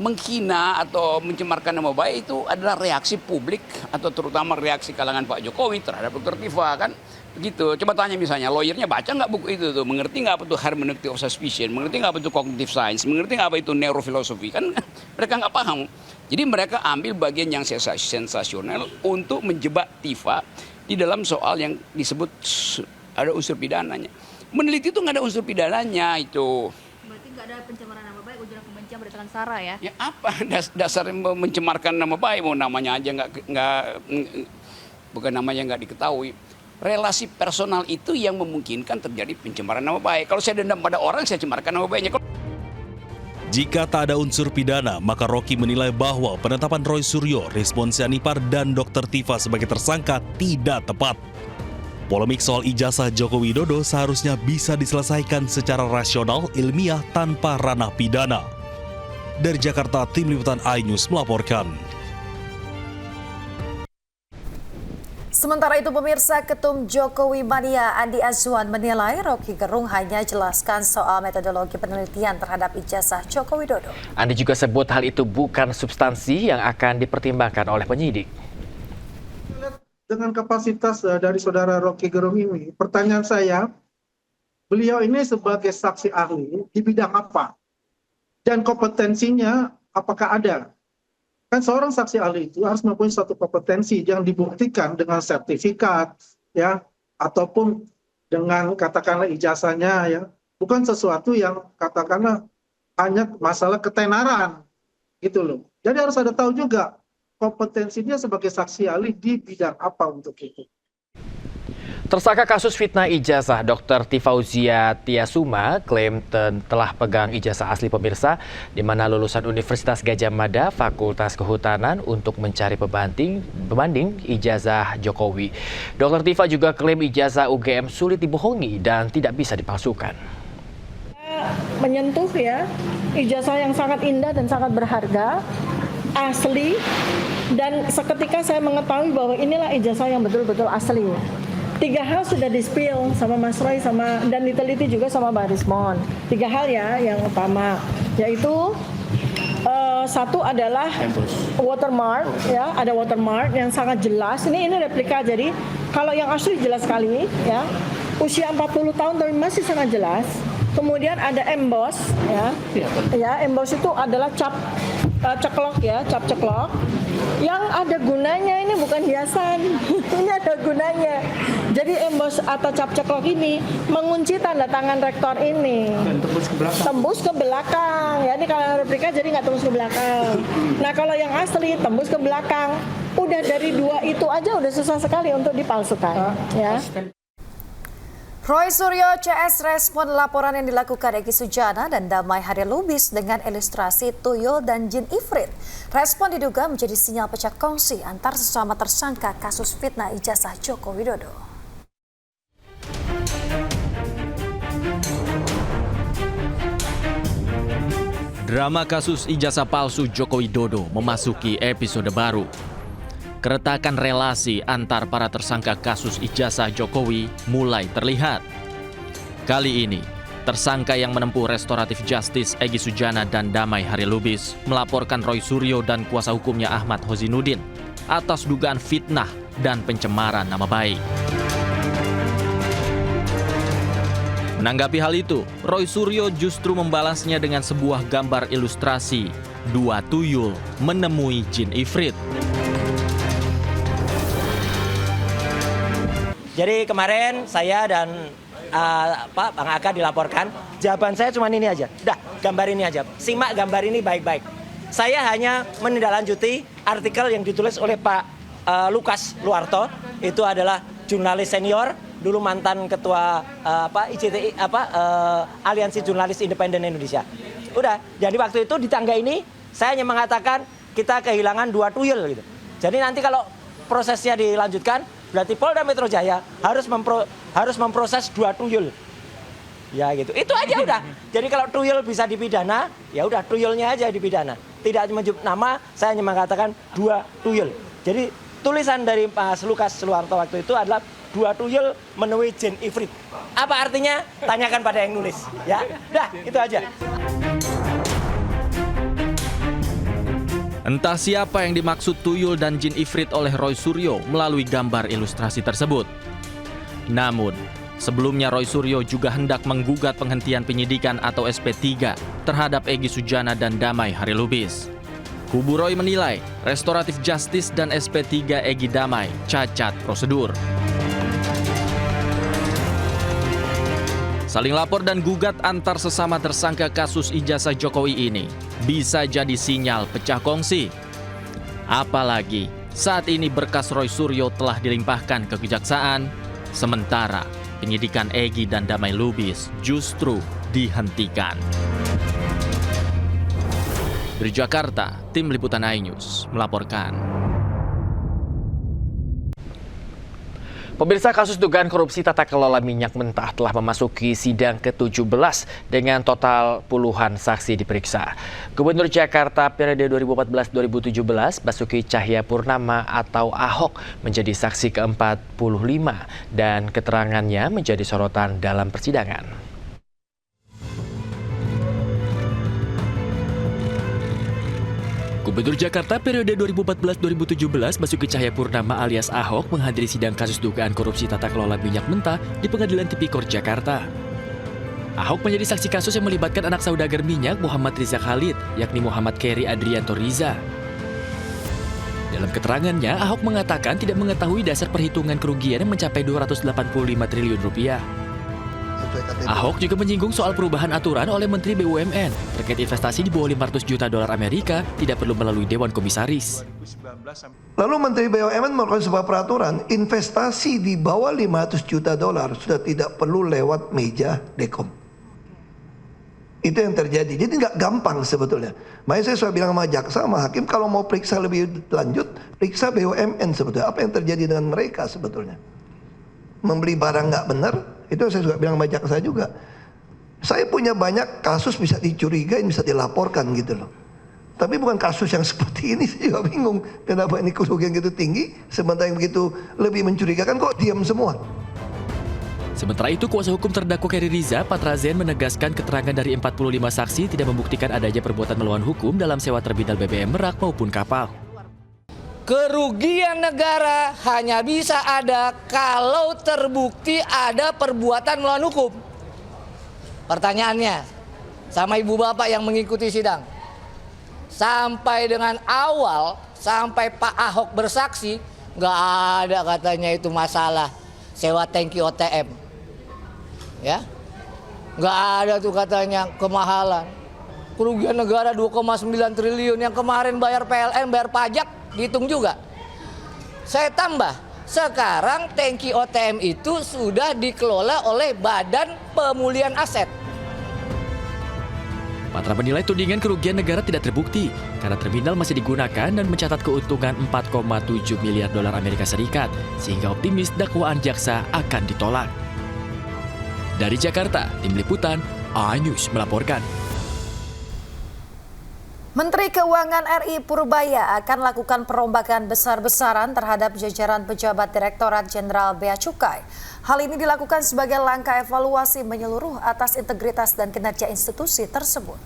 S4: Menghina atau mencemarkan nama baik itu adalah reaksi publik atau terutama reaksi kalangan Pak Jokowi terhadap Dr. Tifa kan. Begitu. Coba tanya misalnya, lawyernya baca nggak buku itu tuh? Mengerti nggak apa itu hermeneutic of suspicion? Mengerti nggak apa itu cognitive science? Mengerti nggak apa itu neurofilosofi? Kan mereka nggak paham. Jadi mereka ambil bagian yang sensasional untuk menjebak Tifa di dalam soal yang disebut ada unsur pidananya. Meneliti itu nggak ada unsur pidananya itu.
S23: Berarti nggak ada pencemaran nama baik, ujaran kebencian berdasarkan SARA ya?
S4: Ya apa dasar mencemarkan nama baik, mau namanya aja bukan namanya nggak diketahui. Relasi personal itu yang memungkinkan terjadi pencemaran nama baik. Kalau saya dendam pada orang, saya cemarkan nama baiknya.
S9: Jika tak ada unsur pidana, maka Rocky menilai bahwa penetapan Roy Suryo, Rizwan Syah-Nipar, dan Dr. Tifa sebagai tersangka tidak tepat. Polemik soal ijazah Joko Widodo seharusnya bisa diselesaikan secara rasional, ilmiah, tanpa ranah pidana. Dari Jakarta, Tim Liputan iNews melaporkan.
S1: Sementara itu pemirsa, Ketum Jokowi Mania Andi Azwan menilai Rocky Gerung hanya jelaskan soal metodologi penelitian terhadap ijazah Joko Widodo.
S5: Andi juga sebut hal itu bukan substansi yang akan dipertimbangkan oleh penyidik.
S24: Dengan kapasitas dari saudara Rocky Gerung ini, pertanyaan saya, beliau ini sebagai saksi ahli di bidang apa? Dan kompetensinya apakah ada? Kan seorang saksi ahli itu harus mempunyai suatu kompetensi yang dibuktikan dengan sertifikat, ya, ataupun dengan katakanlah ijazahnya, ya, bukan sesuatu yang katakanlah hanya masalah ketenaran, gitu loh. Jadi harus ada tahu juga kompetensinya sebagai saksi ahli di bidang apa untuk itu.
S5: Tersangka kasus fitnah ijazah Dr. Tifauzia Tiasuma klaim telah pegang ijazah asli pemirsa di mana lulusan Universitas Gadjah Mada Fakultas Kehutanan untuk mencari pembanding ijazah Jokowi. Dr. Tifa juga klaim ijazah UGM sulit dibohongi dan tidak bisa dipalsukan.
S25: Menyentuh ya, ijazah yang sangat indah dan sangat berharga, asli, dan seketika saya mengetahui bahwa inilah ijazah yang betul-betul asli. 3 hal sudah di-spill sama Mas Roy dan diteliti juga sama Mbak Rismon. 3 hal ya yang utama, yaitu satu adalah watermark, ya, ada watermark yang sangat jelas. Ini replika, jadi kalau yang asli jelas sekali, ya, usia 40 tahun tapi masih sangat jelas. Kemudian ada emboss, ya, emboss itu adalah cap ceklok, ya, cap ceklok. Yang ada gunanya, ini bukan hiasan, ini ada gunanya. Jadi emboss atau cap ceklok ini mengunci tanda tangan rektor ini. Dan tembus ke belakang. Ya, ini kalau replika jadi nggak tembus ke belakang. Nah, kalau yang asli tembus ke belakang. Udah dari 2 itu aja udah susah sekali untuk dipalsukan. Ya.
S1: Roy Suryo CS respon laporan yang dilakukan Egy Sujana dan Damai Haryalubis dengan ilustrasi tuyul dan jin ifrit. Respon diduga menjadi sinyal pecah kongsi antar sesama tersangka kasus fitnah ijazah Joko Widodo.
S7: Drama kasus ijazah palsu Joko Widodo memasuki episode baru. Keretakan relasi antar para tersangka kasus ijazah Jokowi mulai terlihat. Kali ini, tersangka yang menempuh restoratif justice Egy Sujana dan Damai Harilubis melaporkan Roy Suryo dan kuasa hukumnya Ahmad Hozinuddin atas dugaan fitnah dan pencemaran nama baik. Menanggapi hal itu, Roy Suryo justru membalasnya dengan sebuah gambar ilustrasi dua tuyul menemui jin ifrit.
S6: Jadi kemarin saya dan Bang Aka dilaporkan, jawaban saya cuma ini aja. Dah, gambar ini aja. Simak gambar ini baik-baik. Saya hanya menindaklanjuti artikel yang ditulis oleh Pak Lukas Luarto. Itu adalah jurnalis senior, dulu mantan ketua IJTI Aliansi Jurnalis Independen Indonesia. Udah, jadi waktu itu di tangga ini saya hanya mengatakan kita kehilangan dua tuyul gitu. Jadi nanti kalau prosesnya dilanjutkan, berarti Polda Metro Jaya harus memproses dua tuyul. Ya gitu. Itu aja udah. Jadi kalau tuyul bisa dipidana, ya udah tuyulnya aja dipidana. Tidak menyebut nama, saya hanya mengatakan dua tuyul. Jadi tulisan dari Mas Lukas Luarto waktu itu adalah dua tuyul menemui jin ifrit. Apa artinya? Tanyakan pada yang nulis. Ya, dah itu aja.
S7: Entah siapa yang dimaksud tuyul dan jin ifrit oleh Roy Suryo melalui gambar ilustrasi tersebut. Namun, sebelumnya Roy Suryo juga hendak menggugat penghentian penyidikan atau SP3 terhadap Egy Sujana dan Damai Harilubis. Kubu Roy menilai restoratif justice dan SP3 Egy Damai cacat prosedur. Saling lapor dan gugat antar sesama tersangka kasus ijazah Jokowi ini bisa jadi sinyal pecah kongsi. Apalagi saat ini berkas Roy Suryo telah dilimpahkan ke kejaksaan, sementara penyidikan Egy dan Damai Lubis justru dihentikan. Dari Jakarta, tim liputan iNews melaporkan.
S5: Pemirsa, kasus dugaan korupsi tata kelola minyak mentah telah memasuki sidang ke-17 dengan total puluhan saksi diperiksa. Gubernur Jakarta periode 2014-2017 Basuki Cahayapurnama atau Ahok menjadi saksi ke-45 dan keterangannya menjadi sorotan dalam persidangan.
S7: Gubernur Jakarta periode 2014-2017 Basuki Cahayapurnama alias Ahok menghadiri sidang kasus dugaan korupsi tata kelola minyak mentah di Pengadilan Tipikor Jakarta. Ahok menjadi saksi kasus yang melibatkan anak saudagar minyak Muhammad Riza Khalid, yakni Muhammad Keri Adrianto Riza. Dalam keterangannya, Ahok mengatakan tidak mengetahui dasar perhitungan kerugian yang mencapai 285 triliun rupiah. Ahok juga menyinggung soal perubahan aturan oleh Menteri BUMN terkait investasi di bawah 500 juta dolar Amerika tidak perlu melalui Dewan Komisaris.
S8: Lalu Menteri BUMN melakukan sebuah peraturan investasi di bawah 500 juta dolar sudah tidak perlu lewat meja Dekom. Itu yang terjadi. Jadi nggak gampang sebetulnya. Makanya saya sudah bilang sama jaksa, sama hakim, kalau mau periksa lebih lanjut, periksa BUMN sebetulnya. Apa yang terjadi dengan mereka sebetulnya? Membeli barang nggak benar, itu saya juga bilang sama jaksa juga. Saya punya banyak kasus bisa dicurigain, bisa dilaporkan gitu loh. Tapi bukan kasus yang seperti ini, saya juga bingung. Kenapa ini kerugian gitu tinggi, sementara yang begitu lebih mencurigakan kok diam semua.
S7: Sementara itu, kuasa hukum terdakwa Keri Riza, Patrazen, menegaskan keterangan dari 45 saksi tidak membuktikan adanya perbuatan melawan hukum dalam sewa terminal BBM Merak maupun kapal.
S10: Kerugian negara hanya bisa ada kalau terbukti ada perbuatan melawan hukum. Pertanyaannya, sama ibu bapak yang mengikuti sidang, sampai dengan awal, sampai Pak Ahok bersaksi, nggak ada katanya itu masalah sewa tangki OTM. Ya, nggak ada tuh katanya kemahalan. Kerugian negara 2,9 triliun yang kemarin bayar PLN, bayar pajak, dihitung juga. Saya tambah, sekarang tangki OTM itu sudah dikelola oleh Badan Pemulihan Aset.
S7: Patra menilai tudingan kerugian negara tidak terbukti karena terminal masih digunakan dan mencatat keuntungan 4,7 miliar dolar Amerika Serikat, sehingga optimis dakwaan jaksa akan ditolak. Dari Jakarta, tim liputan iNews melaporkan.
S1: Menteri Keuangan RI Purbaya akan lakukan perombakan besar-besaran terhadap jajaran pejabat Direktorat Jenderal Bea Cukai. Hal ini dilakukan sebagai langkah evaluasi menyeluruh atas integritas dan kinerja institusi tersebut.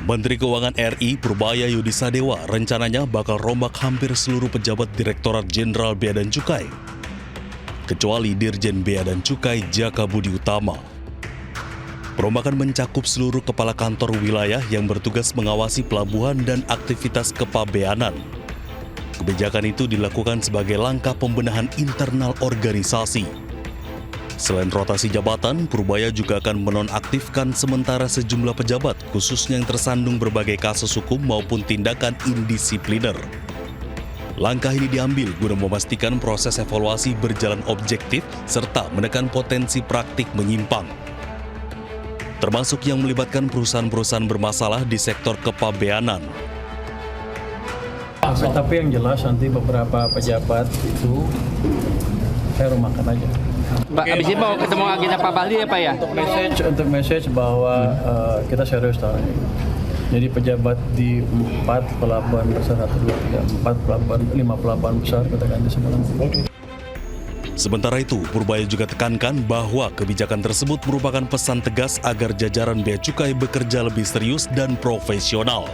S9: Menteri Keuangan RI Purbaya Yudi Sadewa rencananya bakal rombak hampir seluruh pejabat Direktorat Jenderal Bea dan Cukai, kecuali Dirjen Bea dan Cukai Jaka Budi Utama. Perombakan mencakup seluruh kepala kantor wilayah yang bertugas mengawasi pelabuhan dan aktivitas kepabeanan. Kebijakan itu dilakukan sebagai langkah pembenahan internal organisasi. Selain rotasi jabatan, Purbaya juga akan menonaktifkan sementara sejumlah pejabat, khususnya yang tersandung berbagai kasus hukum maupun tindakan indisipliner. Langkah ini diambil guna memastikan proses evaluasi berjalan objektif serta menekan potensi praktik menyimpang, termasuk yang melibatkan perusahaan-perusahaan bermasalah di sektor kepabeanan.
S2: Tapi yang jelas nanti beberapa pejabat itu saya rumahkan aja.
S11: Pak, habis ini mau ketemu agenda Pak Baldi ya Pak ya?
S2: Untuk message bahwa kita serius tahu. Jadi pejabat di 4 pelabuhan besar, 1, 2, 3, 4 pelabuhan, 5 pelabuhan besar kita ganti semua.
S9: Sementara itu, Purbaya juga tekankan bahwa kebijakan tersebut merupakan pesan tegas agar jajaran Bea Cukai bekerja lebih serius dan profesional.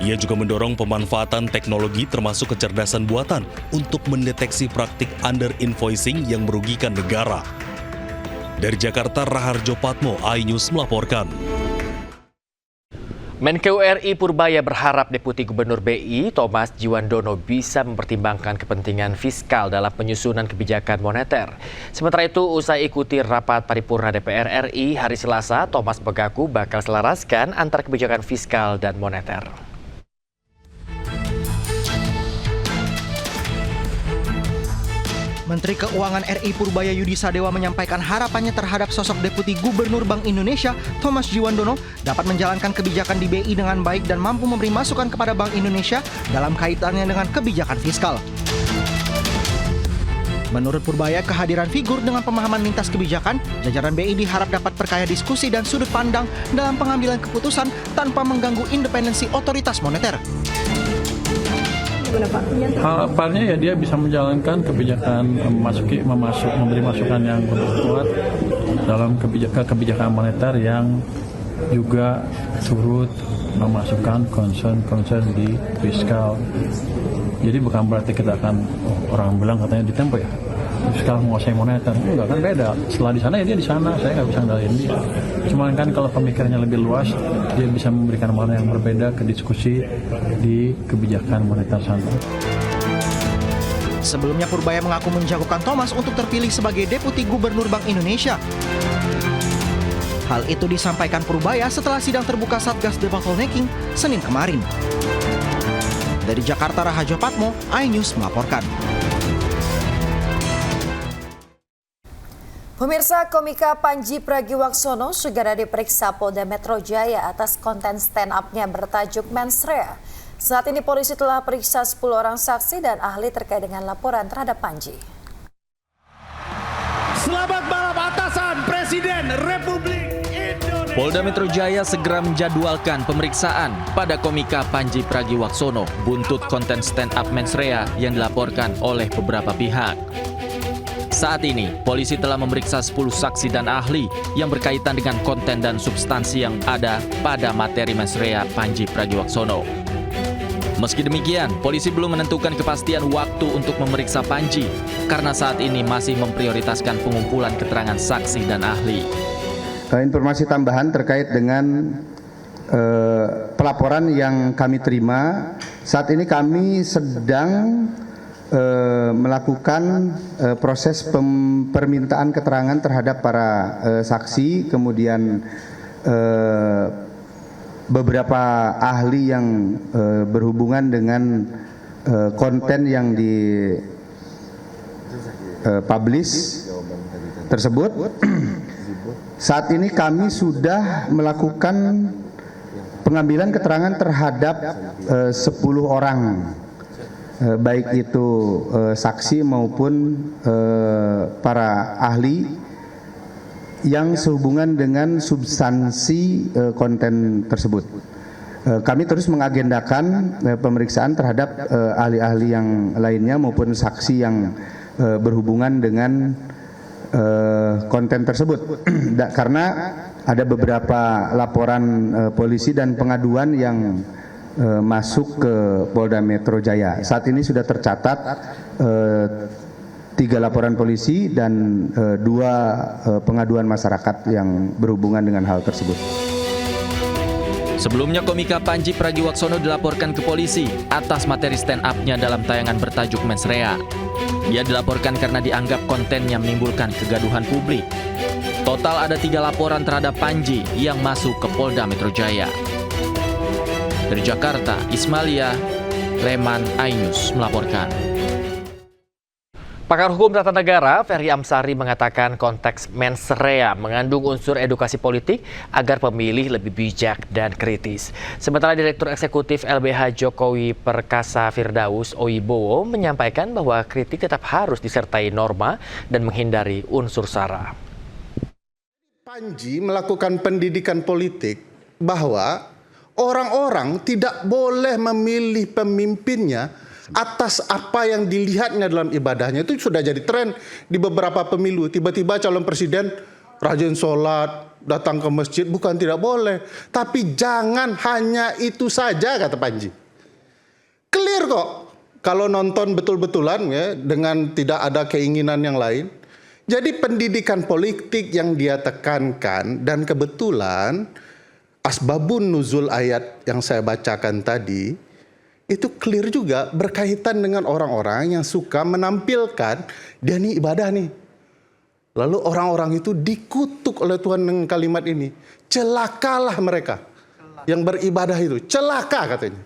S9: Ia juga mendorong pemanfaatan teknologi termasuk kecerdasan buatan untuk mendeteksi praktik under invoicing yang merugikan negara. Dari Jakarta, Raharjo Patmo, iNews melaporkan.
S5: Menkeu RI Purbaya berharap Deputi Gubernur BI Thomas Jiwandono bisa mempertimbangkan kepentingan fiskal dalam penyusunan kebijakan moneter. Sementara itu, usai ikuti rapat paripurna DPR RI hari Selasa, Thomas mengaku bakal selaraskan antara kebijakan fiskal dan moneter.
S12: Menteri Keuangan RI Purbaya Yudi Sadewa menyampaikan harapannya terhadap sosok Deputi Gubernur Bank Indonesia Thomas Jiwandono dapat menjalankan kebijakan di BI dengan baik dan mampu memberi masukan kepada Bank Indonesia dalam kaitannya dengan kebijakan fiskal. Menurut Purbaya, kehadiran figur dengan pemahaman lintas kebijakan, jajaran BI diharap dapat perkaya diskusi dan sudut pandang dalam pengambilan keputusan tanpa mengganggu independensi otoritas moneter.
S2: Harapannya ya dia bisa menjalankan kebijakan memberi masukan yang kuat dalam kebijakan moneter yang juga turut memasukkan concern di fiskal. Jadi bukan berarti kita akan orang bilang katanya di Tempo ya fiskal menguasai moneter, enggak kan beda. Setelah di sana ya dia di sana, saya nggak bisa ngendaliin dia. Cuman kan kalau pemikirannya lebih luas, dia bisa memberikan makna yang berbeda ke diskusi di kebijakan moneter sana.
S12: Sebelumnya Purbaya mengaku menjagokan Thomas untuk terpilih sebagai Deputi Gubernur Bank Indonesia. Hal itu disampaikan Purbaya setelah sidang terbuka Satgas Debottlenecking Senin kemarin. Dari Jakarta, Raharjo Patmo, iNews melaporkan.
S1: Pemirsa, komika Panji Pragiwaksono segera diperiksa Polda Metro Jaya atas konten stand up-nya bertajuk Mensrea. Saat ini polisi telah periksa 10 orang saksi dan ahli terkait dengan laporan terhadap Panji.
S13: Selamat malam atasan Presiden Republik Indonesia.
S7: Polda Metro Jaya segera menjadwalkan pemeriksaan pada komika Panji Pragiwaksono buntut konten stand up Mensrea yang dilaporkan oleh beberapa pihak. Saat ini, polisi telah memeriksa 10 saksi dan ahli yang berkaitan dengan konten dan substansi yang ada pada materi Mensrea Panji Pragiwaksono. Meski demikian, polisi belum menentukan kepastian waktu untuk memeriksa Panji karena saat ini masih memprioritaskan pengumpulan keterangan saksi dan ahli.
S15: Informasi tambahan terkait dengan pelaporan yang kami terima, saat ini kami sedang melakukan proses permintaan keterangan terhadap para saksi, kemudian beberapa ahli yang berhubungan dengan konten yang dipublish tersebut. Saat ini kami sudah melakukan pengambilan keterangan terhadap 10 orang. Baik itu saksi maupun para ahli yang sehubungan dengan substansi konten tersebut. Kami terus mengagendakan pemeriksaan terhadap ahli-ahli yang lainnya maupun saksi yang berhubungan dengan konten tersebut. Karena ada beberapa laporan polisi dan pengaduan yang masuk ke Polda Metro Jaya. Saat ini sudah tercatat 3 laporan polisi dan 2 pengaduan masyarakat yang berhubungan dengan hal tersebut.
S7: Sebelumnya komika Panji Pragiwaksono dilaporkan ke polisi atas materi stand up-nya dalam tayangan bertajuk Mensrea. Ia dilaporkan karena dianggap kontennya menimbulkan kegaduhan publik. Total ada 3 laporan terhadap Panji yang masuk ke Polda Metro Jaya. Dari Jakarta, Ismalia Leman Ainus melaporkan.
S5: Pakar Hukum Tata Negara Ferry Amsari mengatakan konteks Mensrea mengandung unsur edukasi politik agar pemilih lebih bijak dan kritis. Sementara Direktur Eksekutif LBH Jokowi Perkasa Firdaus Oibowo menyampaikan bahwa kritik tetap harus disertai norma dan menghindari unsur sara.
S14: Panji melakukan pendidikan politik bahwa orang-orang tidak boleh memilih pemimpinnya atas apa yang dilihatnya dalam ibadahnya. Itu sudah jadi tren di beberapa pemilu. Tiba-tiba calon presiden rajin sholat, datang ke masjid, bukan tidak boleh. Tapi jangan hanya itu saja, kata Panji. Clear kok kalau nonton betul-betulan ya, dengan tidak ada keinginan yang lain. Jadi pendidikan politik yang dia tekankan, dan kebetulan asbabun nuzul ayat yang saya bacakan tadi itu clear juga berkaitan dengan orang-orang yang suka menampilkan dia nih ibadah nih. Lalu orang-orang itu dikutuk oleh Tuhan dengan kalimat ini. Celakalah mereka yang beribadah itu. Celaka katanya.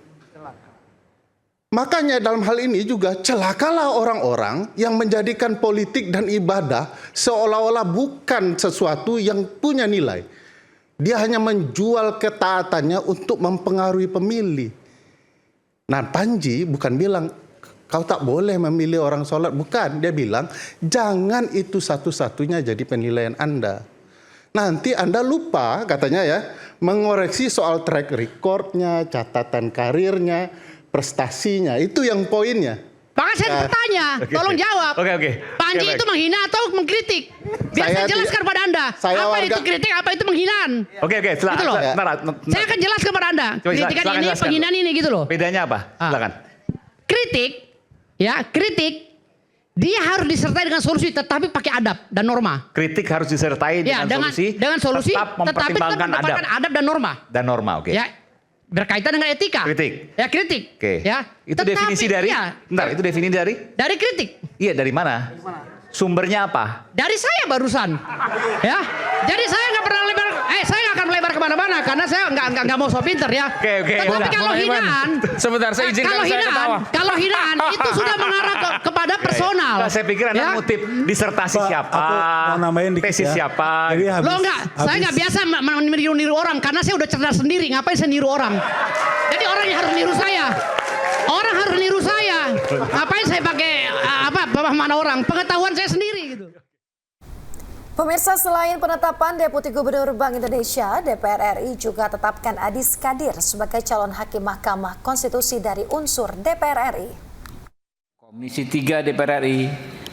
S14: Makanya dalam hal ini juga celakalah orang-orang yang menjadikan politik dan ibadah seolah-olah bukan sesuatu yang punya nilai. Dia hanya menjual ketaatannya untuk mempengaruhi pemilih. Nah, Panji bukan bilang kau tak boleh memilih orang sholat. Bukan, dia bilang jangan itu satu-satunya jadi penilaian Anda. Nanti Anda lupa katanya ya, mengoreksi soal track recordnya, catatan karirnya, prestasinya. Itu yang poinnya.
S16: Bahkan saya bertanya, tolong jawab. Panji itu menghina atau mengkritik? Biar saya jelaskan kepada Anda. Apa itu kritik, apa itu penghinaan.
S17: Silakan.
S16: Gitu loh. Saya akan jelaskan kepada Anda. Kritikan ini, penghinaan ini gitu loh.
S17: Bedanya apa? Silakan.
S16: Kritik, dia harus disertai dengan solusi, tetapi pakai adab dan norma.
S17: Kritik harus disertai
S16: dengan solusi,
S17: tetap
S16: tetapi
S17: mempertimbangkan
S16: adab dan norma.
S17: Dan norma, oke.
S16: Ya, berkaitan dengan etika.
S17: Kritik.
S16: Ya, kritik.
S17: Oke.
S16: Ya.
S17: Itu definisi dari? Bentar, itu definisi dari?
S16: Dari kritik.
S17: Iya, dari mana? Sumbernya apa?
S16: Dari saya barusan. Ya. Jadi saya nggak pernah lebar, saya nggak akan melebar kemana-mana karena saya nggak mau so pinter ya.
S17: Oke.
S16: Tetapi kalau hinaan,
S17: sebentar saya izinkan saya ketawa.
S16: Kalau hinaan itu sudah mengarah kepada personal.
S17: Nah, saya pikir Anda ngutip disertasi siapa, tesis siapa.
S16: Lo enggak, saya nggak biasa meniru orang karena saya udah cerdas sendiri. Ngapain saya niru orang? Jadi orang yang harus niru saya. Orang harus niru saya. Ngapain saya pakai bapak mana orang? Pengetahuan saya sendiri gitu.
S1: Pemirsa, selain penetapan Deputi Gubernur Bank Indonesia, DPR RI juga tetapkan Adis Kadir sebagai calon hakim Mahkamah Konstitusi dari unsur DPR RI.
S18: Komisi 3 DPR RI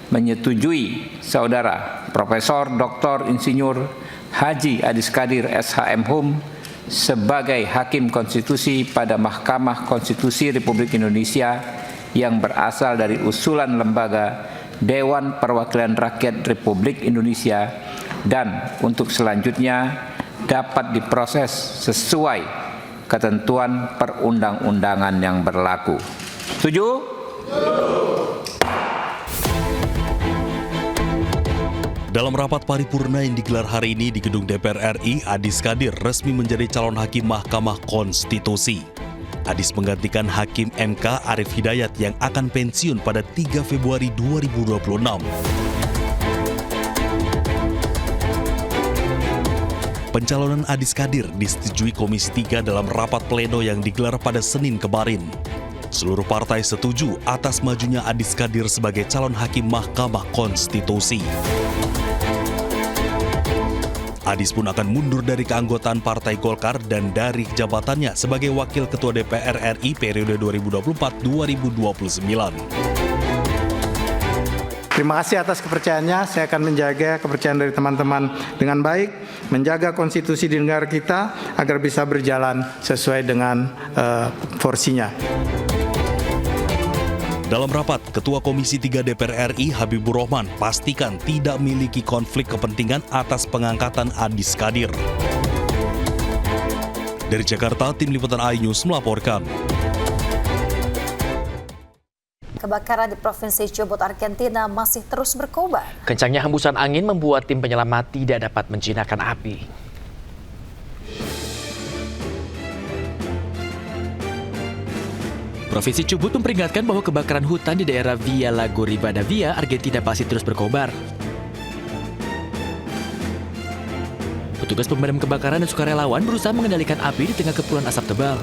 S18: menyetujui Saudara Profesor Dr. Insinyur Haji Adis Kadir SHM sebagai Hakim Konstitusi pada Mahkamah Konstitusi Republik Indonesia yang berasal dari usulan lembaga Dewan Perwakilan Rakyat Republik Indonesia dan untuk selanjutnya dapat diproses sesuai ketentuan perundang-undangan yang berlaku. Setuju?
S9: Dalam rapat paripurna yang digelar hari ini di Gedung DPR RI, Adis Kadir resmi menjadi calon hakim Mahkamah Konstitusi. Adis menggantikan Hakim MK Arief Hidayat yang akan pensiun pada 3 Februari 2026. Pencalonan Adis Kadir disetujui Komisi 3 dalam rapat pleno yang digelar pada Senin kemarin. Seluruh partai setuju atas majunya Adis Kadir sebagai calon hakim Mahkamah Konstitusi. Adis pun akan mundur dari keanggotaan Partai Golkar dan dari jabatannya sebagai Wakil Ketua DPR RI periode 2024-2029.
S24: Terima kasih atas kepercayaannya. Saya akan menjaga kepercayaan dari teman-teman dengan baik, menjaga konstitusi di negara kita agar bisa berjalan sesuai dengan porsinya.
S9: Dalam rapat, Ketua Komisi 3 DPR RI Habibur Rahman pastikan tidak memiliki konflik kepentingan atas pengangkatan Adis Kadir. Dari Jakarta, Tim Liputan iNews melaporkan.
S1: Kebakaran di Provinsi Chubut, Argentina masih terus berkobar.
S5: Kencangnya hembusan angin membuat tim penyelamat tidak dapat menjinakkan api.
S7: Provinsi Chubut memperingatkan bahwa kebakaran hutan di daerah Villa Lago Rivadavia, Argentina masih terus berkobar. Petugas pemadam kebakaran dan sukarelawan berusaha mengendalikan api di tengah kepulan asap tebal.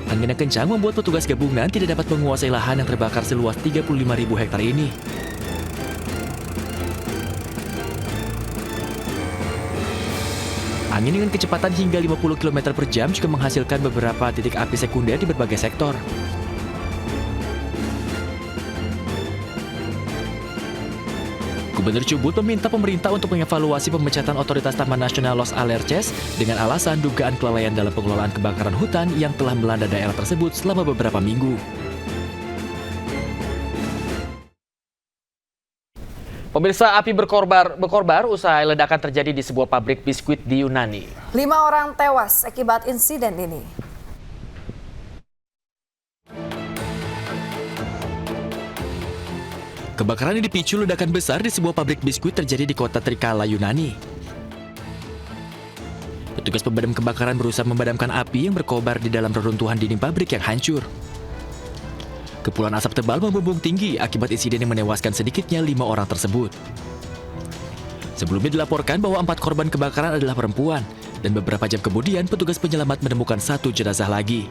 S7: Angin yang kencang membuat petugas gabungan tidak dapat menguasai lahan yang terbakar seluas 35.000 hektar ini. Angin dengan kecepatan hingga 50 km per jam juga menghasilkan beberapa titik api sekunder di berbagai sektor. Gubernur Chubut meminta pemerintah untuk mengevaluasi pemecatan otoritas Taman Nasional Los Alerces dengan alasan dugaan kelalaian dalam pengelolaan kebakaran hutan yang telah melanda daerah tersebut selama beberapa minggu.
S5: Pemirsa, api berkorbar usai ledakan terjadi di sebuah pabrik biskuit di Yunani.
S1: 5 orang tewas akibat insiden ini.
S7: Kebakaran yang dipicu ledakan besar di sebuah pabrik biskuit terjadi di kota Trikala, Yunani. Petugas pemadam kebakaran berusaha memadamkan api yang berkobar di dalam reruntuhan dinding pabrik yang hancur. Kepulan asap tebal membumbung tinggi akibat insiden yang menewaskan sedikitnya 5 orang tersebut. Sebelumnya dilaporkan bahwa 4 korban kebakaran adalah perempuan, dan beberapa jam kemudian petugas penyelamat menemukan 1 jenazah lagi.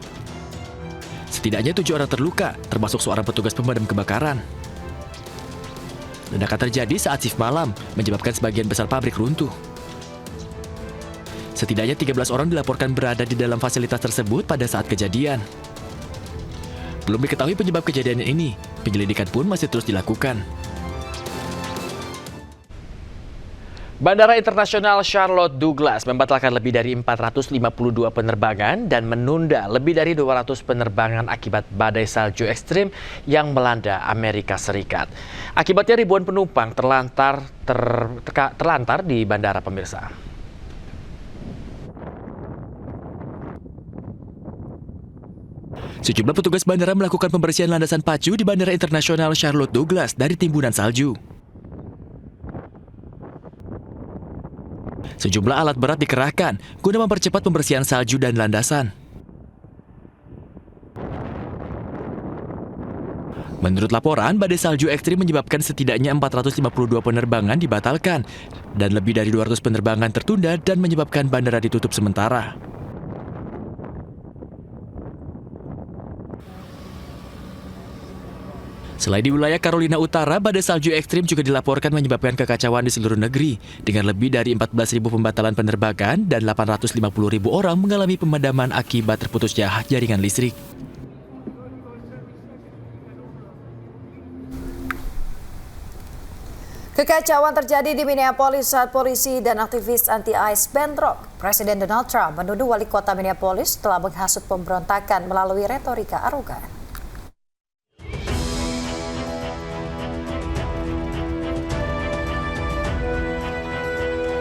S7: Setidaknya 7 orang terluka, termasuk seorang petugas pemadam kebakaran. Ledakan terjadi saat shift malam, menyebabkan sebagian besar pabrik runtuh. Setidaknya 13 orang dilaporkan berada di dalam fasilitas tersebut pada saat kejadian. Belum diketahui penyebab kejadian ini, penyelidikan pun masih terus dilakukan.
S5: Bandara Internasional Charlotte Douglas membatalkan lebih dari 452 penerbangan dan menunda lebih dari 200 penerbangan akibat badai salju ekstrim yang melanda Amerika Serikat. Akibatnya ribuan penumpang terlantar di bandara, pemirsa.
S7: Sejumlah petugas bandara melakukan pembersihan landasan pacu di Bandara Internasional Charlotte Douglas dari timbunan salju. Sejumlah alat berat dikerahkan guna mempercepat pembersihan salju dan landasan. Menurut laporan, badai salju ekstrim menyebabkan setidaknya 452 penerbangan dibatalkan dan lebih dari 200 penerbangan tertunda dan menyebabkan bandara ditutup sementara. Selain di wilayah Carolina Utara, badai salju ekstrim juga dilaporkan menyebabkan kekacauan di seluruh negeri, dengan lebih dari 14.000 pembatalan penerbangan dan 850.000 orang mengalami pemadaman akibat terputusnya jaringan listrik.
S1: Kekacauan terjadi di Minneapolis saat polisi dan aktivis anti-ICE bentrok. Presiden Donald Trump menuduh wali kota Minneapolis telah menghasut pemberontakan melalui retorika arogan.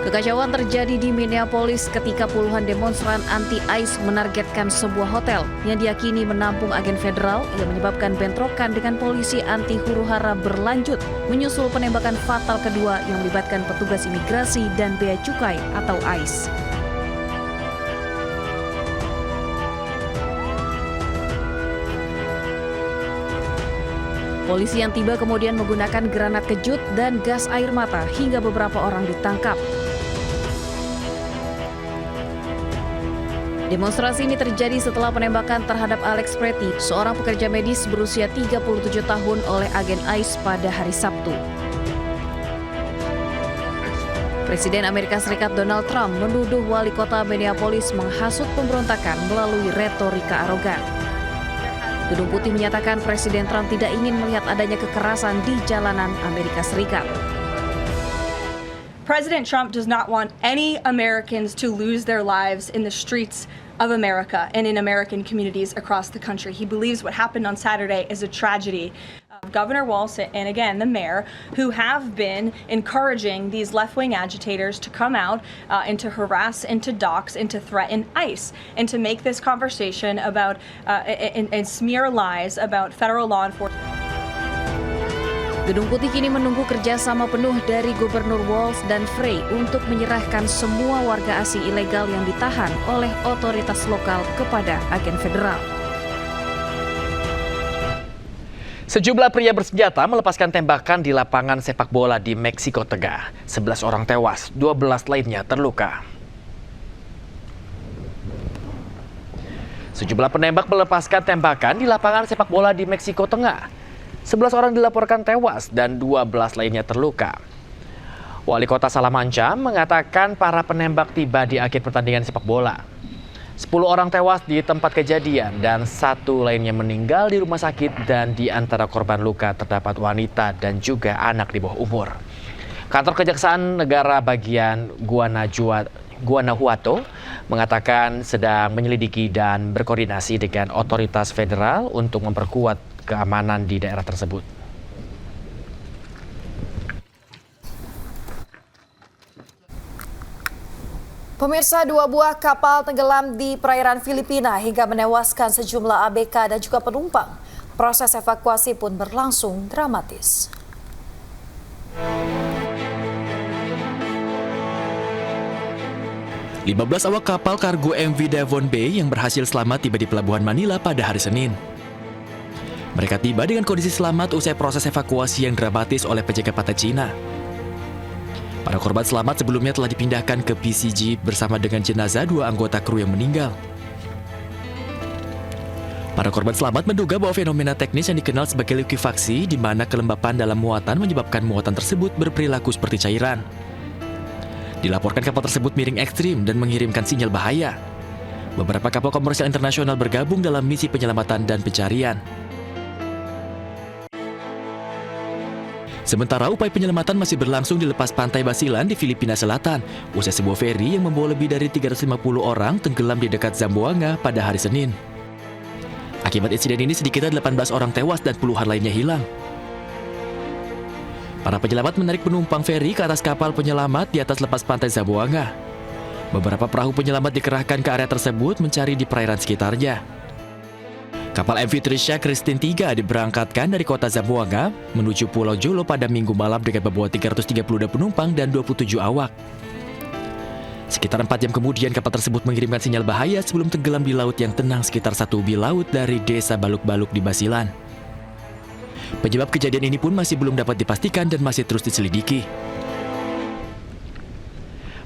S23: Kekacauan terjadi di Minneapolis ketika puluhan demonstran anti-ICE menargetkan sebuah hotel yang diyakini menampung agen federal yang menyebabkan bentrokan dengan polisi anti huru-hara berlanjut menyusul penembakan fatal kedua yang melibatkan petugas imigrasi dan bea cukai atau ICE. Polisi yang tiba kemudian menggunakan granat kejut dan gas air mata hingga beberapa orang ditangkap. Demonstrasi ini terjadi setelah penembakan terhadap Alex Pretty, seorang pekerja medis berusia 37 tahun oleh agen ICE pada hari Sabtu. Presiden Amerika Serikat Donald Trump menuduh wali kota Minneapolis menghasut pemberontakan melalui retorika arogan. Gedung Putih menyatakan Presiden Trump tidak ingin melihat adanya kekerasan di jalanan Amerika Serikat.
S3: President Trump does not want any Americans to lose their lives in the streets of America and in American communities across the country. He believes what happened on Saturday is a tragedy. Governor Walz and again the mayor, who have been encouraging these left-wing agitators to come out and to harass and to dox and to threaten ICE and to make this conversation about and smear lies about federal law enforcement.
S23: Gedung Putih kini menunggu kerjasama penuh dari Gubernur Walz dan Frey untuk menyerahkan semua warga asing ilegal yang ditahan oleh otoritas lokal kepada agen federal.
S5: Sejumlah pria bersenjata melepaskan tembakan di lapangan sepak bola di Meksiko Tengah. 11 orang tewas, 12 lainnya terluka. Sejumlah penembak melepaskan tembakan di lapangan sepak bola di Meksiko Tengah. 11 orang dilaporkan tewas dan 12 lainnya terluka. Wali Kota Salamanca mengatakan para penembak tiba di akhir pertandingan sepak bola. 10 orang tewas di tempat kejadian dan 1 lainnya meninggal di rumah sakit, dan di antara korban luka terdapat wanita dan juga anak di bawah umur. Kantor Kejaksaan Negara bagian Guanajuato mengatakan sedang menyelidiki dan berkoordinasi dengan otoritas federal untuk memperkuat keamanan di daerah tersebut.
S1: Pemirsa, 2 buah kapal tenggelam di perairan Filipina hingga menewaskan sejumlah ABK dan juga penumpang. Proses evakuasi pun berlangsung dramatis.
S7: Belas awak kapal kargo MV Devon Bay yang berhasil selamat tiba di Pelabuhan Manila pada hari Senin. Mereka tiba dengan kondisi selamat usai proses evakuasi yang dramatis oleh penjaga pantai Cina. Para korban selamat sebelumnya telah dipindahkan ke PCG bersama dengan jenazah 2 anggota kru yang meninggal. Para korban selamat menduga bahwa fenomena teknis yang dikenal sebagai likuifaksi, di mana kelembapan dalam muatan menyebabkan muatan tersebut berperilaku seperti cairan. Dilaporkan kapal tersebut miring ekstrim dan mengirimkan sinyal bahaya. Beberapa kapal komersial internasional bergabung dalam misi penyelamatan dan pencarian. Sementara upaya penyelamatan masih berlangsung di lepas pantai Basilan di Filipina Selatan, usai sebuah feri yang membawa lebih dari 350 orang tenggelam di dekat Zamboanga pada hari Senin. Akibat insiden ini sedikitnya 18 orang tewas dan puluhan lainnya hilang. Para penyelamat menarik penumpang feri ke atas kapal penyelamat di atas lepas pantai Zamboanga. Beberapa perahu penyelamat dikerahkan ke area tersebut mencari di perairan sekitarnya. Kapal MV Trisha Christine 3 diberangkatkan dari kota Zamboanga menuju Pulau Jolo pada Minggu malam dengan membawa 332 penumpang dan 27 awak. Sekitar 4 jam kemudian kapal tersebut mengirimkan sinyal bahaya sebelum tenggelam di laut yang tenang sekitar 1 mil laut dari desa Baluk-Baluk di Basilan. Penyebab kejadian ini pun masih belum dapat dipastikan dan masih terus diselidiki.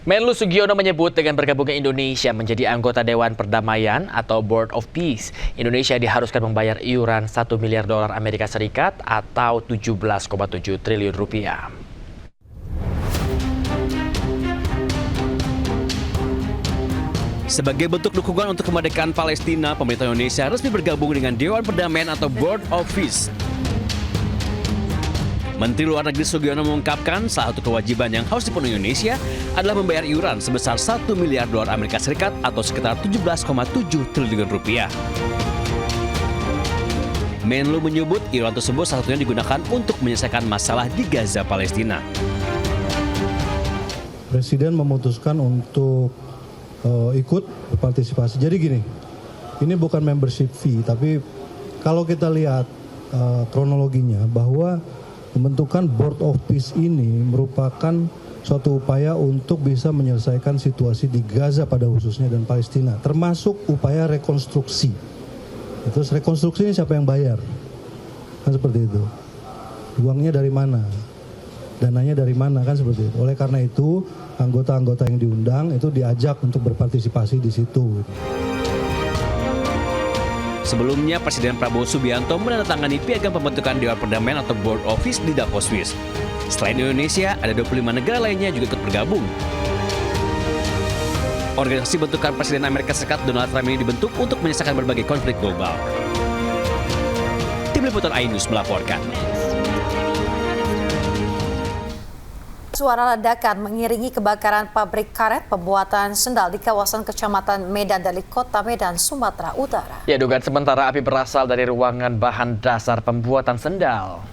S5: Menlu Sugiono menyebut dengan bergabungnya Indonesia menjadi anggota Dewan Perdamaian atau Board of Peace, Indonesia diharuskan membayar iuran $1 miliar Amerika Serikat atau 17,7 triliun rupiah.
S17: Sebagai bentuk dukungan untuk kemerdekaan Palestina, pemerintah Indonesia resmi bergabung dengan Dewan Perdamaian atau Board of Peace. Menteri Luar Negeri Sugiono mengungkapkan salah satu kewajiban yang harus dipenuhi Indonesia adalah membayar iuran sebesar $1 miliar Amerika Serikat atau sekitar 17,7 triliun rupiah. Menlu menyebut iuran tersebut salah satunya digunakan untuk menyelesaikan masalah di Gaza, Palestina.
S19: Presiden memutuskan untuk ikut berpartisipasi. Jadi gini, ini bukan membership fee, tapi kalau kita lihat kronologinya bahwa pembentukan Board of Peace ini merupakan suatu upaya untuk bisa menyelesaikan situasi di Gaza pada khususnya dan Palestina, termasuk upaya rekonstruksi. Terus rekonstruksi ini siapa yang bayar? Kan seperti itu. Uangnya dari mana? Dananya dari mana? Kan seperti itu. Oleh karena itu, anggota-anggota yang diundang itu diajak untuk berpartisipasi di situ.
S17: Sebelumnya, Presiden Prabowo Subianto menandatangani piagam pembentukan Dewan Perdamaian atau Board of Peace di Davos, Swiss. Selain Indonesia, ada 25 negara lainnya juga ikut bergabung. Organisasi bentukan Presiden Amerika Serikat Donald Trump ini dibentuk untuk menyelesaikan berbagai konflik global. Tim Liputan iNews melaporkan.
S1: Suara ledakan mengiringi kebakaran pabrik karet pembuatan sendal di kawasan Kecamatan Medan Deli, Kota Medan, Sumatera Utara.
S5: Ya, dugaan sementara api berasal dari ruangan bahan dasar pembuatan sendal.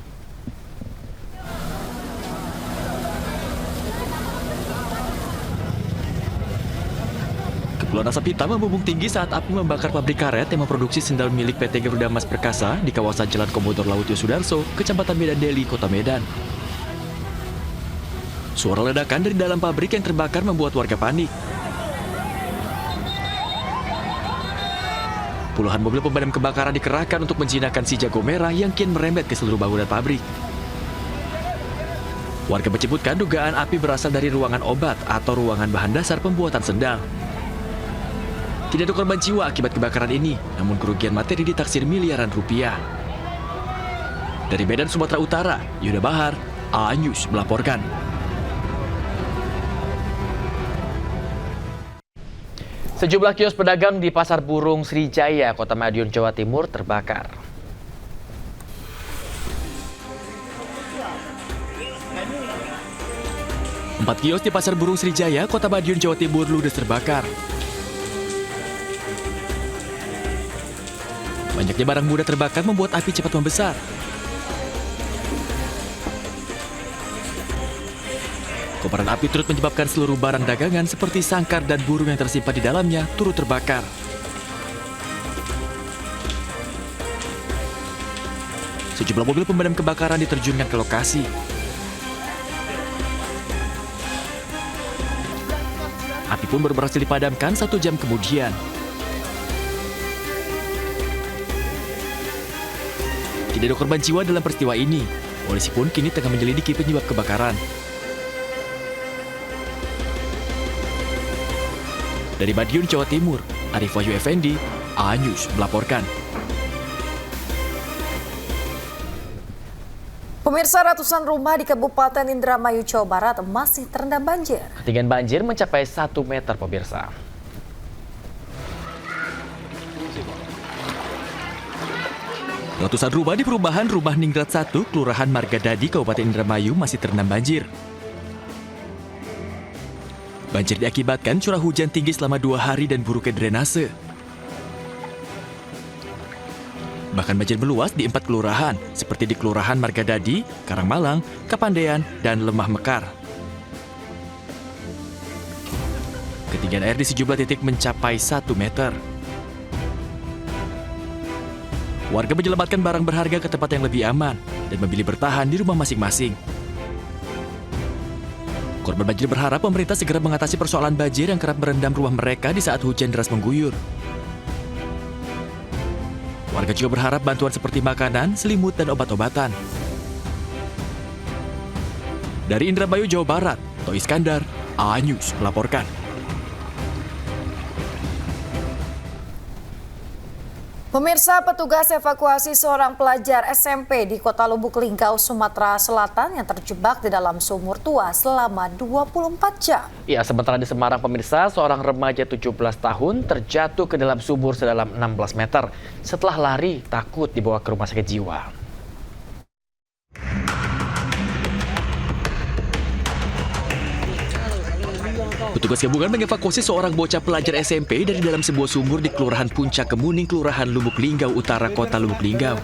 S7: Kepulan asap hitam membumbung tinggi saat api membakar pabrik karet yang memproduksi sendal milik PT Garuda Mas Perkasa di kawasan Jalan Komuter Laut Yosudarso, Kecamatan Medan Deli, Kota Medan. Suara ledakan dari dalam pabrik yang terbakar membuat warga panik. Puluhan mobil pemadam kebakaran dikerahkan untuk menjinakkan si jago merah yang kian merembet ke seluruh bangunan pabrik. Warga menyebutkan dugaan api berasal dari ruangan obat atau ruangan bahan dasar pembuatan sendal. Tidak ada korban jiwa akibat kebakaran ini, namun kerugian materi ditaksir miliaran rupiah. Dari Medan, Sumatera Utara, Yuda Bahar, iNews melaporkan.
S5: Sejumlah kios pedagang di Pasar Burung Srijaya, Kota Madiun, Jawa Timur terbakar.
S7: Empat kios di Pasar Burung Srijaya, Kota Madiun, Jawa Timur ludes terbakar. Banyaknya barang mudah terbakar membuat api cepat membesar. Kobaran api turut menyebabkan seluruh barang dagangan seperti sangkar dan burung yang tersimpan di dalamnya turut terbakar. Sejumlah mobil pemadam kebakaran diterjunkan ke lokasi. Api pun baru berhasil dipadamkan 1 jam kemudian. Tidak ada korban jiwa dalam peristiwa ini. Polisi pun kini tengah menyelidiki penyebab kebakaran. Dari Madiun, Jawa Timur, Arif Wahyu Effendi, iNews melaporkan.
S1: Pemirsa, ratusan rumah di Kabupaten Indramayu, Jawa Barat masih terendam banjir.
S5: Ketinggian banjir mencapai 1 meter, pemirsa.
S7: Ratusan rumah di perumahan Rumah Ningrat 1, Kelurahan Margadadi, Kabupaten Indramayu masih terendam banjir. Banjir diakibatkan curah hujan tinggi selama 2 hari dan buruknya drainase. Bahkan banjir meluas di 4 kelurahan, seperti di Kelurahan Margadadi, Karangmalang, Kapandean, dan Lemah Mekar. Ketinggian air di sejumlah titik mencapai 1 meter. Warga menyelamatkan barang berharga ke tempat yang lebih aman dan memilih bertahan di rumah masing-masing. Korban banjir berharap pemerintah segera mengatasi persoalan banjir yang kerap merendam rumah mereka di saat hujan deras mengguyur. Warga juga berharap bantuan seperti makanan, selimut, dan obat-obatan. Dari Indramayu, Jawa Barat, To Iskandar, iNews melaporkan.
S1: Pemirsa, petugas evakuasi seorang pelajar SMP di Kota Lubuk Linggau, Sumatera Selatan yang terjebak di dalam sumur tua selama 24 jam.
S5: Ya, sementara di Semarang, pemirsa, seorang remaja 17 tahun terjatuh ke dalam sumur sedalam 16 meter setelah lari takut dibawa ke rumah sakit jiwa.
S7: Petugas gabungan mengevakuasi seorang bocah pelajar SMP dari dalam sebuah sumur di Kelurahan Puncak Kemuning, Kelurahan Lubuk Linggau Utara, Kota Lubuk Linggau.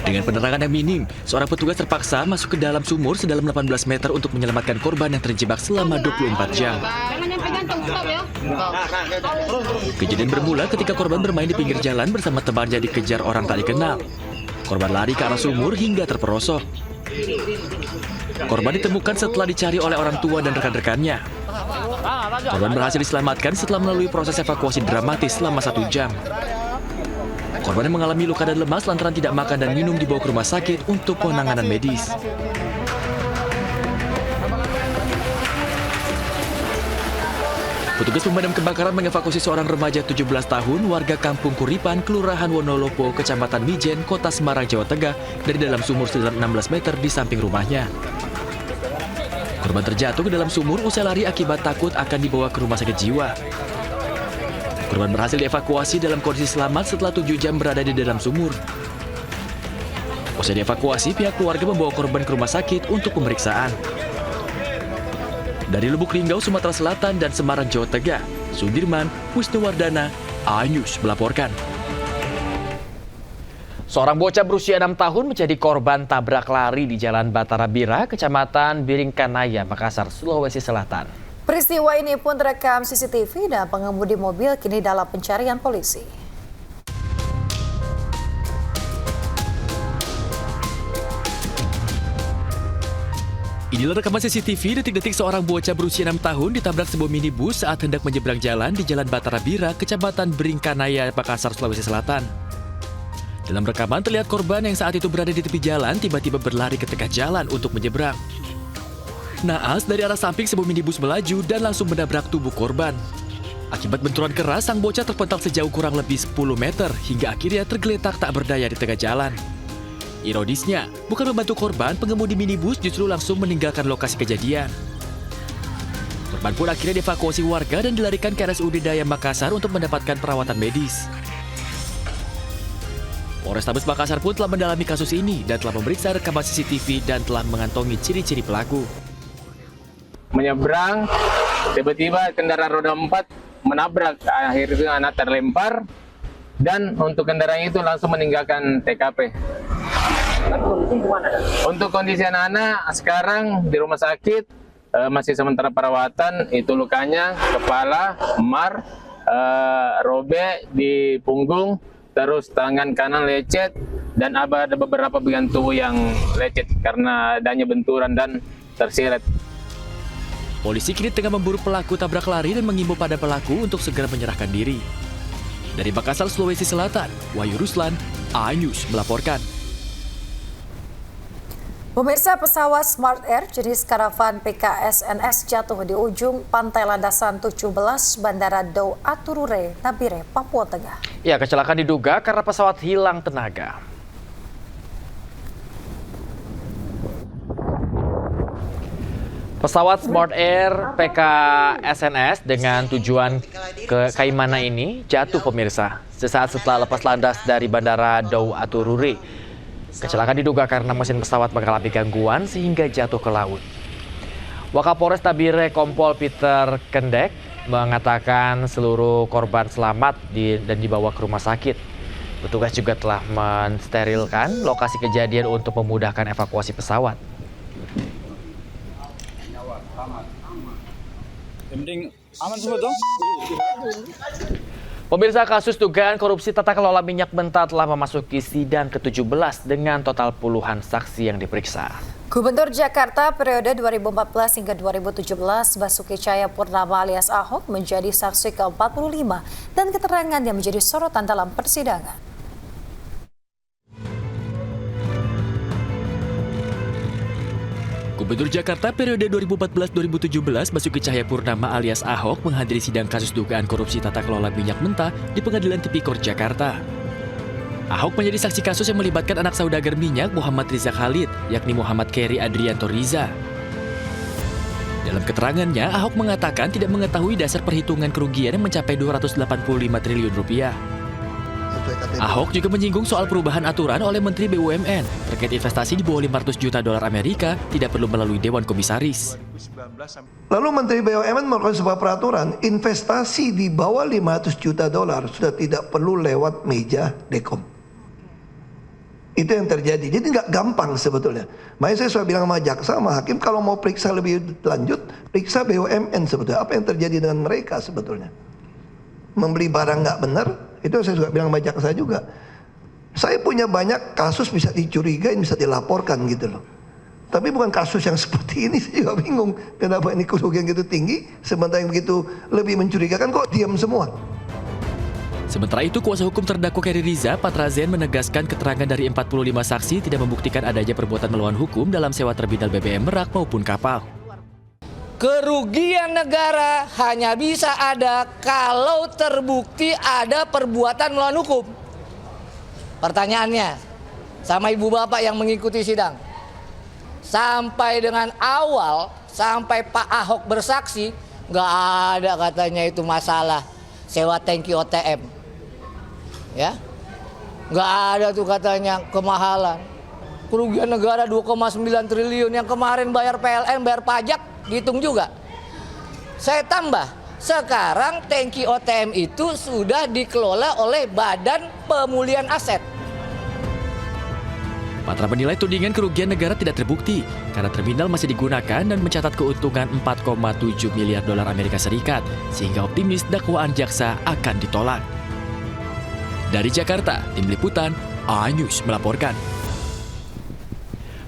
S7: Dengan penerangan yang minim, seorang petugas terpaksa masuk ke dalam sumur sedalam 18 meter untuk menyelamatkan korban yang terjebak selama 24 jam. Kejadian bermula ketika korban bermain di pinggir jalan bersama temannya dikejar orang tak dikenal. Korban lari ke arah sumur hingga terperosok. Korban ditemukan setelah dicari oleh orang tua dan rekan-rekannya. Korban berhasil diselamatkan setelah melalui proses evakuasi dramatis selama 1 jam. Korban yang mengalami luka dan lemas lantaran tidak makan dan minum dibawa ke rumah sakit untuk penanganan medis. Petugas pemadam kebakaran mengevakuasi seorang remaja 17 tahun warga Kampung Kuripan, Kelurahan Wonolopo, Kecamatan Mijen, Kota Semarang, Jawa Tengah dari dalam sumur sedalam 16 meter di samping rumahnya. Korban terjatuh ke dalam sumur usai lari akibat takut akan dibawa ke rumah sakit jiwa. Korban berhasil dievakuasi dalam kondisi selamat setelah 7 jam berada di dalam sumur. Usai dievakuasi, pihak keluarga membawa korban ke rumah sakit untuk pemeriksaan. Dari Lubuk Linggau, Sumatera Selatan dan Semarang, Jawa Tengah, Sudirman Wisnuwardana, iNews melaporkan.
S5: Seorang bocah berusia 6 tahun menjadi korban tabrak lari di Jalan Batara Bira, Kecamatan Biringkanaya, Makassar, Sulawesi Selatan.
S1: Peristiwa ini pun terekam CCTV dan pengemudi mobil kini dalam pencarian polisi.
S7: Inilah rekaman CCTV detik-detik seorang bocah berusia 6 tahun ditabrak sebuah minibus saat hendak menyeberang jalan di Jalan Batara Bira, Kecamatan Biringkanaya, Makassar, Sulawesi Selatan. Dalam rekaman terlihat korban yang saat itu berada di tepi jalan tiba-tiba berlari ke tengah jalan untuk menyeberang. Naas dari arah samping sebuah minibus melaju dan langsung menabrak tubuh korban. Akibat benturan keras, sang bocah terpental sejauh kurang lebih 10 meter hingga akhirnya tergeletak tak berdaya di tengah jalan. Ironisnya, bukan membantu korban, pengemudi minibus justru langsung meninggalkan lokasi kejadian. Korban pun akhirnya dievakuasi warga dan dilarikan ke RSUD Daya Makassar untuk mendapatkan perawatan medis. Polrestabes Makassar pun telah mendalami kasus ini dan telah memeriksa rekaman CCTV dan telah mengantongi ciri-ciri pelaku.
S4: Menyeberang, tiba-tiba kendaraan roda 4 menabrak, akhirnya anak terlempar dan untuk kendaraan itu langsung meninggalkan TKP. Untuk kondisi anak-anak sekarang di rumah sakit masih sementara perawatan, itu lukanya kepala, memar, robek di punggung, terus tangan kanan lecet dan ada beberapa bagian tubuh yang lecet karena adanya benturan dan terseret.
S7: Polisi kini tengah memburu pelaku tabrak lari dan mengimbau pada pelaku untuk segera menyerahkan diri. Dari Makassar, Sulawesi Selatan, Wahyu Ruslan, iNews melaporkan.
S1: Pemirsa, pesawat Smart Air jenis karavan PKSNS jatuh di ujung pantai landasan 17 Bandara Dau Aturure, Nabire, Papua Tengah.
S5: Ya, kecelakaan diduga karena pesawat hilang tenaga. Pesawat Smart Air PKSNS dengan tujuan ke Kaimana ini jatuh, pemirsa, sesaat setelah lepas landas dari Bandara Dau Aturure. Kecelakaan diduga karena mesin pesawat mengalami gangguan sehingga jatuh ke laut. Wakapolres Nabire Kompol Peter Kendek mengatakan seluruh korban selamat dan dibawa ke rumah sakit. Petugas juga telah mensterilkan lokasi kejadian untuk memudahkan evakuasi pesawat.
S20: Aman semua dong.
S5: Pemirsa, kasus dugaan korupsi tata kelola minyak mentah telah memasuki sidang ke-17 dengan total puluhan saksi yang diperiksa.
S1: Gubernur Jakarta periode 2014 hingga 2017 Basuki Cahayapurnama alias Ahok menjadi saksi ke-45 dan keterangan yang menjadi sorotan dalam persidangan.
S7: Gubernur Jakarta periode 2014-2017 Basuki Cahayapurnama alias Ahok menghadiri sidang kasus dugaan korupsi tata kelola minyak mentah di Pengadilan Tipikor Jakarta. Ahok menjadi saksi kasus yang melibatkan anak saudagar minyak Muhammad Riza Khalid, yakni Muhammad Keri Adrianto Riza. Dalam keterangannya, Ahok mengatakan tidak mengetahui dasar perhitungan kerugian yang mencapai 285 triliun rupiah. Ahok juga menyinggung soal perubahan aturan oleh Menteri BUMN terkait investasi di bawah 500 juta dolar Amerika tidak perlu melalui Dewan Komisaris.
S8: Lalu Menteri BUMN melakukan sebuah peraturan, investasi di bawah 500 juta dolar sudah tidak perlu lewat meja Dekom. Itu yang terjadi. Jadi nggak gampang sebetulnya. Makanya saya sudah bilang sama jaksa, sama hakim, kalau mau periksa lebih lanjut, periksa BUMN sebetulnya. Apa yang terjadi dengan mereka sebetulnya? Membeli barang nggak benar, itu saya juga bilang sama jaksa juga. Saya punya banyak kasus bisa dicurigai, bisa dilaporkan gitu loh. Tapi bukan kasus yang seperti ini, saya juga bingung. Kenapa ini kerugian gitu tinggi, sementara yang begitu lebih mencurigakan kok diam semua.
S7: Sementara itu, kuasa hukum terdakwa Keri Riza, Patrazen, menegaskan keterangan dari 45 saksi tidak membuktikan adanya perbuatan melawan hukum dalam sewa terminal BBM Merak maupun kapal.
S6: kerugian negara hanya bisa ada kalau terbukti ada perbuatan melawan hukum. Pertanyaannya, sama ibu bapak yang mengikuti sidang, sampai dengan awal, sampai Pak Ahok bersaksi, nggak ada katanya itu masalah sewa tangki OTM, ya, nggak ada tuh katanya kemahalan. Kerugian negara 2,9 triliun yang kemarin bayar PLN, bayar pajak, dihitung juga. Saya tambah, sekarang tangki OTM itu sudah dikelola oleh Badan Pemulihan Aset.
S7: Patra menilai tudingan kerugian negara tidak terbukti karena terminal masih digunakan dan mencatat keuntungan 4,7 miliar dolar Amerika Serikat, sehingga optimis dakwaan jaksa akan ditolak. Dari Jakarta, Tim Liputan iNews melaporkan.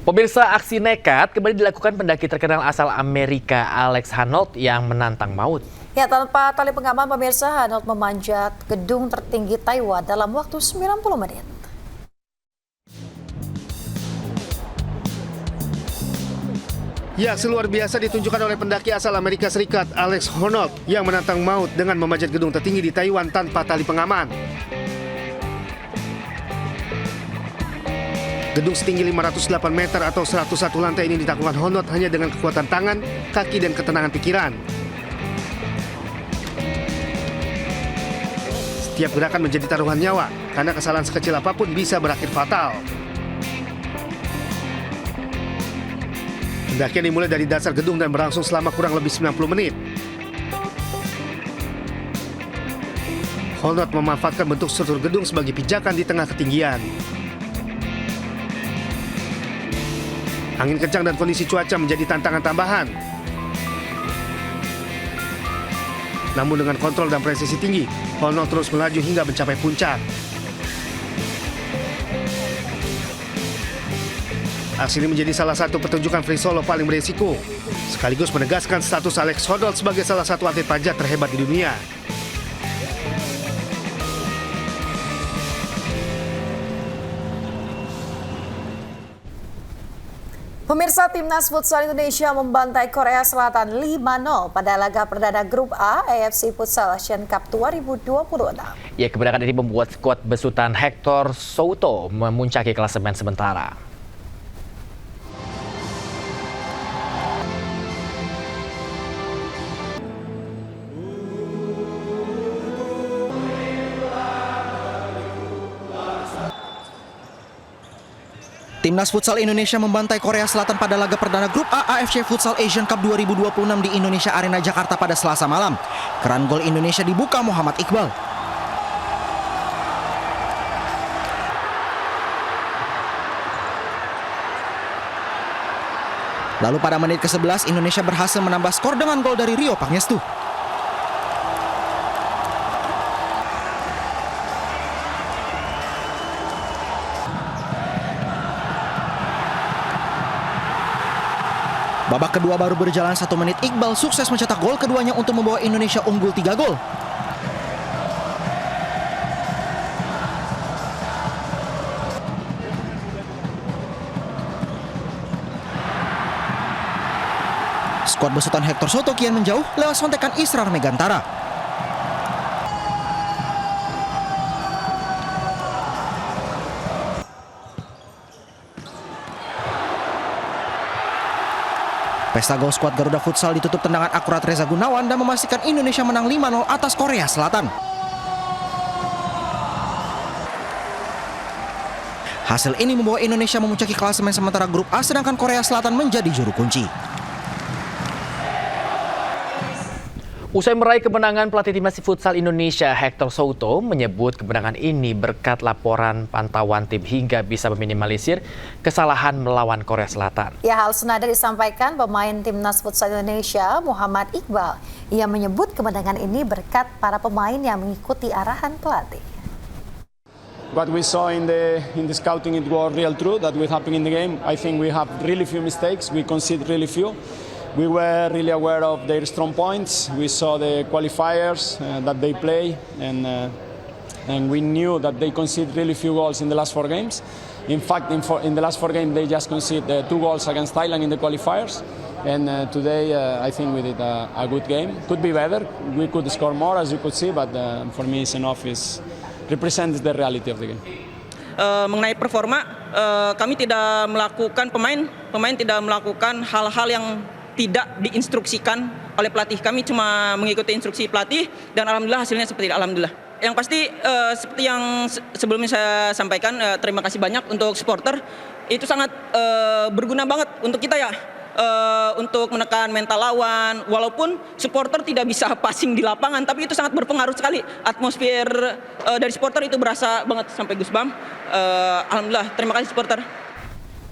S5: Pemirsa, aksi nekat kembali dilakukan pendaki terkenal asal Amerika Alex Honnold yang menantang maut.
S1: Ya, tanpa tali pengaman, pemirsa, Honnold memanjat gedung tertinggi Taiwan dalam waktu 90 menit.
S10: Ya, luar biasa ditunjukkan oleh pendaki asal Amerika Serikat Alex Honnold yang menantang maut dengan memanjat gedung tertinggi di Taiwan tanpa tali pengaman. Gedung setinggi 508 meter atau 101 lantai ini ditaklukkan Honnold hanya dengan kekuatan tangan, kaki, dan ketenangan pikiran. Setiap gerakan menjadi taruhan nyawa, karena kesalahan sekecil apapun bisa berakhir fatal. Pendakian dimulai dari dasar gedung dan berlangsung selama kurang lebih 90 menit. Honnold memanfaatkan bentuk struktur gedung sebagai pijakan di tengah ketinggian. Angin kencang dan kondisi cuaca menjadi tantangan tambahan. Namun dengan kontrol dan presisi tinggi, Honnold terus melaju hingga mencapai puncak. Aksi ini menjadi salah satu pertunjukan free solo paling beresiko, sekaligus menegaskan status Alex Honnold sebagai salah satu atlet panjat terhebat di dunia.
S1: Pemirsa, Timnas Futsal Indonesia membantai Korea Selatan 5-0 pada laga perdana Grup A AFC Futsal Asian Cup 2026.
S5: Ya, kemenangan ini membuat skuad besutan Hector Souto memuncaki klasemen sementara.
S12: Timnas Futsal Indonesia membantai Korea Selatan pada laga perdana Grup A AFC Futsal Asian Cup 2026 di Indonesia Arena Jakarta pada Selasa malam. Keran gol Indonesia dibuka Muhammad Iqbal. Lalu pada menit ke-11 Indonesia berhasil menambah skor dengan gol dari Rio Pangestu. Babak kedua baru berjalan 1 menit, Iqbal sukses mencetak gol keduanya untuk membawa Indonesia unggul 3 gol. Skuad besutan Hector Souto kian menjauh lewat sontekan Israr Megantara. Pesta gol skuad Garuda Futsal ditutup tendangan akurat Reza Gunawan dan memastikan Indonesia menang 5-0 atas Korea Selatan. Hasil ini membawa Indonesia memuncaki klasemen sementara Grup A, sedangkan Korea Selatan menjadi juru kunci.
S5: Usai meraih kemenangan, pelatih timnas futsal Indonesia Hector Souto menyebut kemenangan ini berkat laporan pantauan tim hingga bisa meminimalisir kesalahan melawan Korea Selatan.
S1: Ya, hal senada disampaikan pemain timnas futsal Indonesia Muhammad Iqbal. Ia menyebut kemenangan ini berkat para pemain yang mengikuti arahan pelatih.
S20: What we saw in the scouting, it was real true that will happen in the game. I think we have really few mistakes. We concede really few. We were really aware of their strong points. We saw the qualifiers that they play, and we knew that they conceded really few goals in the last 4 games. In fact, in the last 4 games, they just conceded 2 goals against Thailand in the qualifiers. And today, I think we did a good game. Could be better. We could score more, as you could see, but for me, it's enough. It represents the reality of the game.
S2: Mengenai performa, kami tidak melakukan pemain tidak melakukan hal-hal yang tidak diinstruksikan oleh pelatih. Kami cuma mengikuti instruksi pelatih dan alhamdulillah hasilnya seperti itu. Alhamdulillah. Yang pasti seperti yang sebelumnya saya sampaikan, terima kasih banyak untuk supporter. Itu sangat berguna banget untuk kita ya. Untuk menekan mental lawan, walaupun supporter tidak bisa passing di lapangan, tapi itu sangat berpengaruh sekali. Atmosfer dari supporter itu berasa banget sampai goosebumps. Alhamdulillah, terima kasih supporter.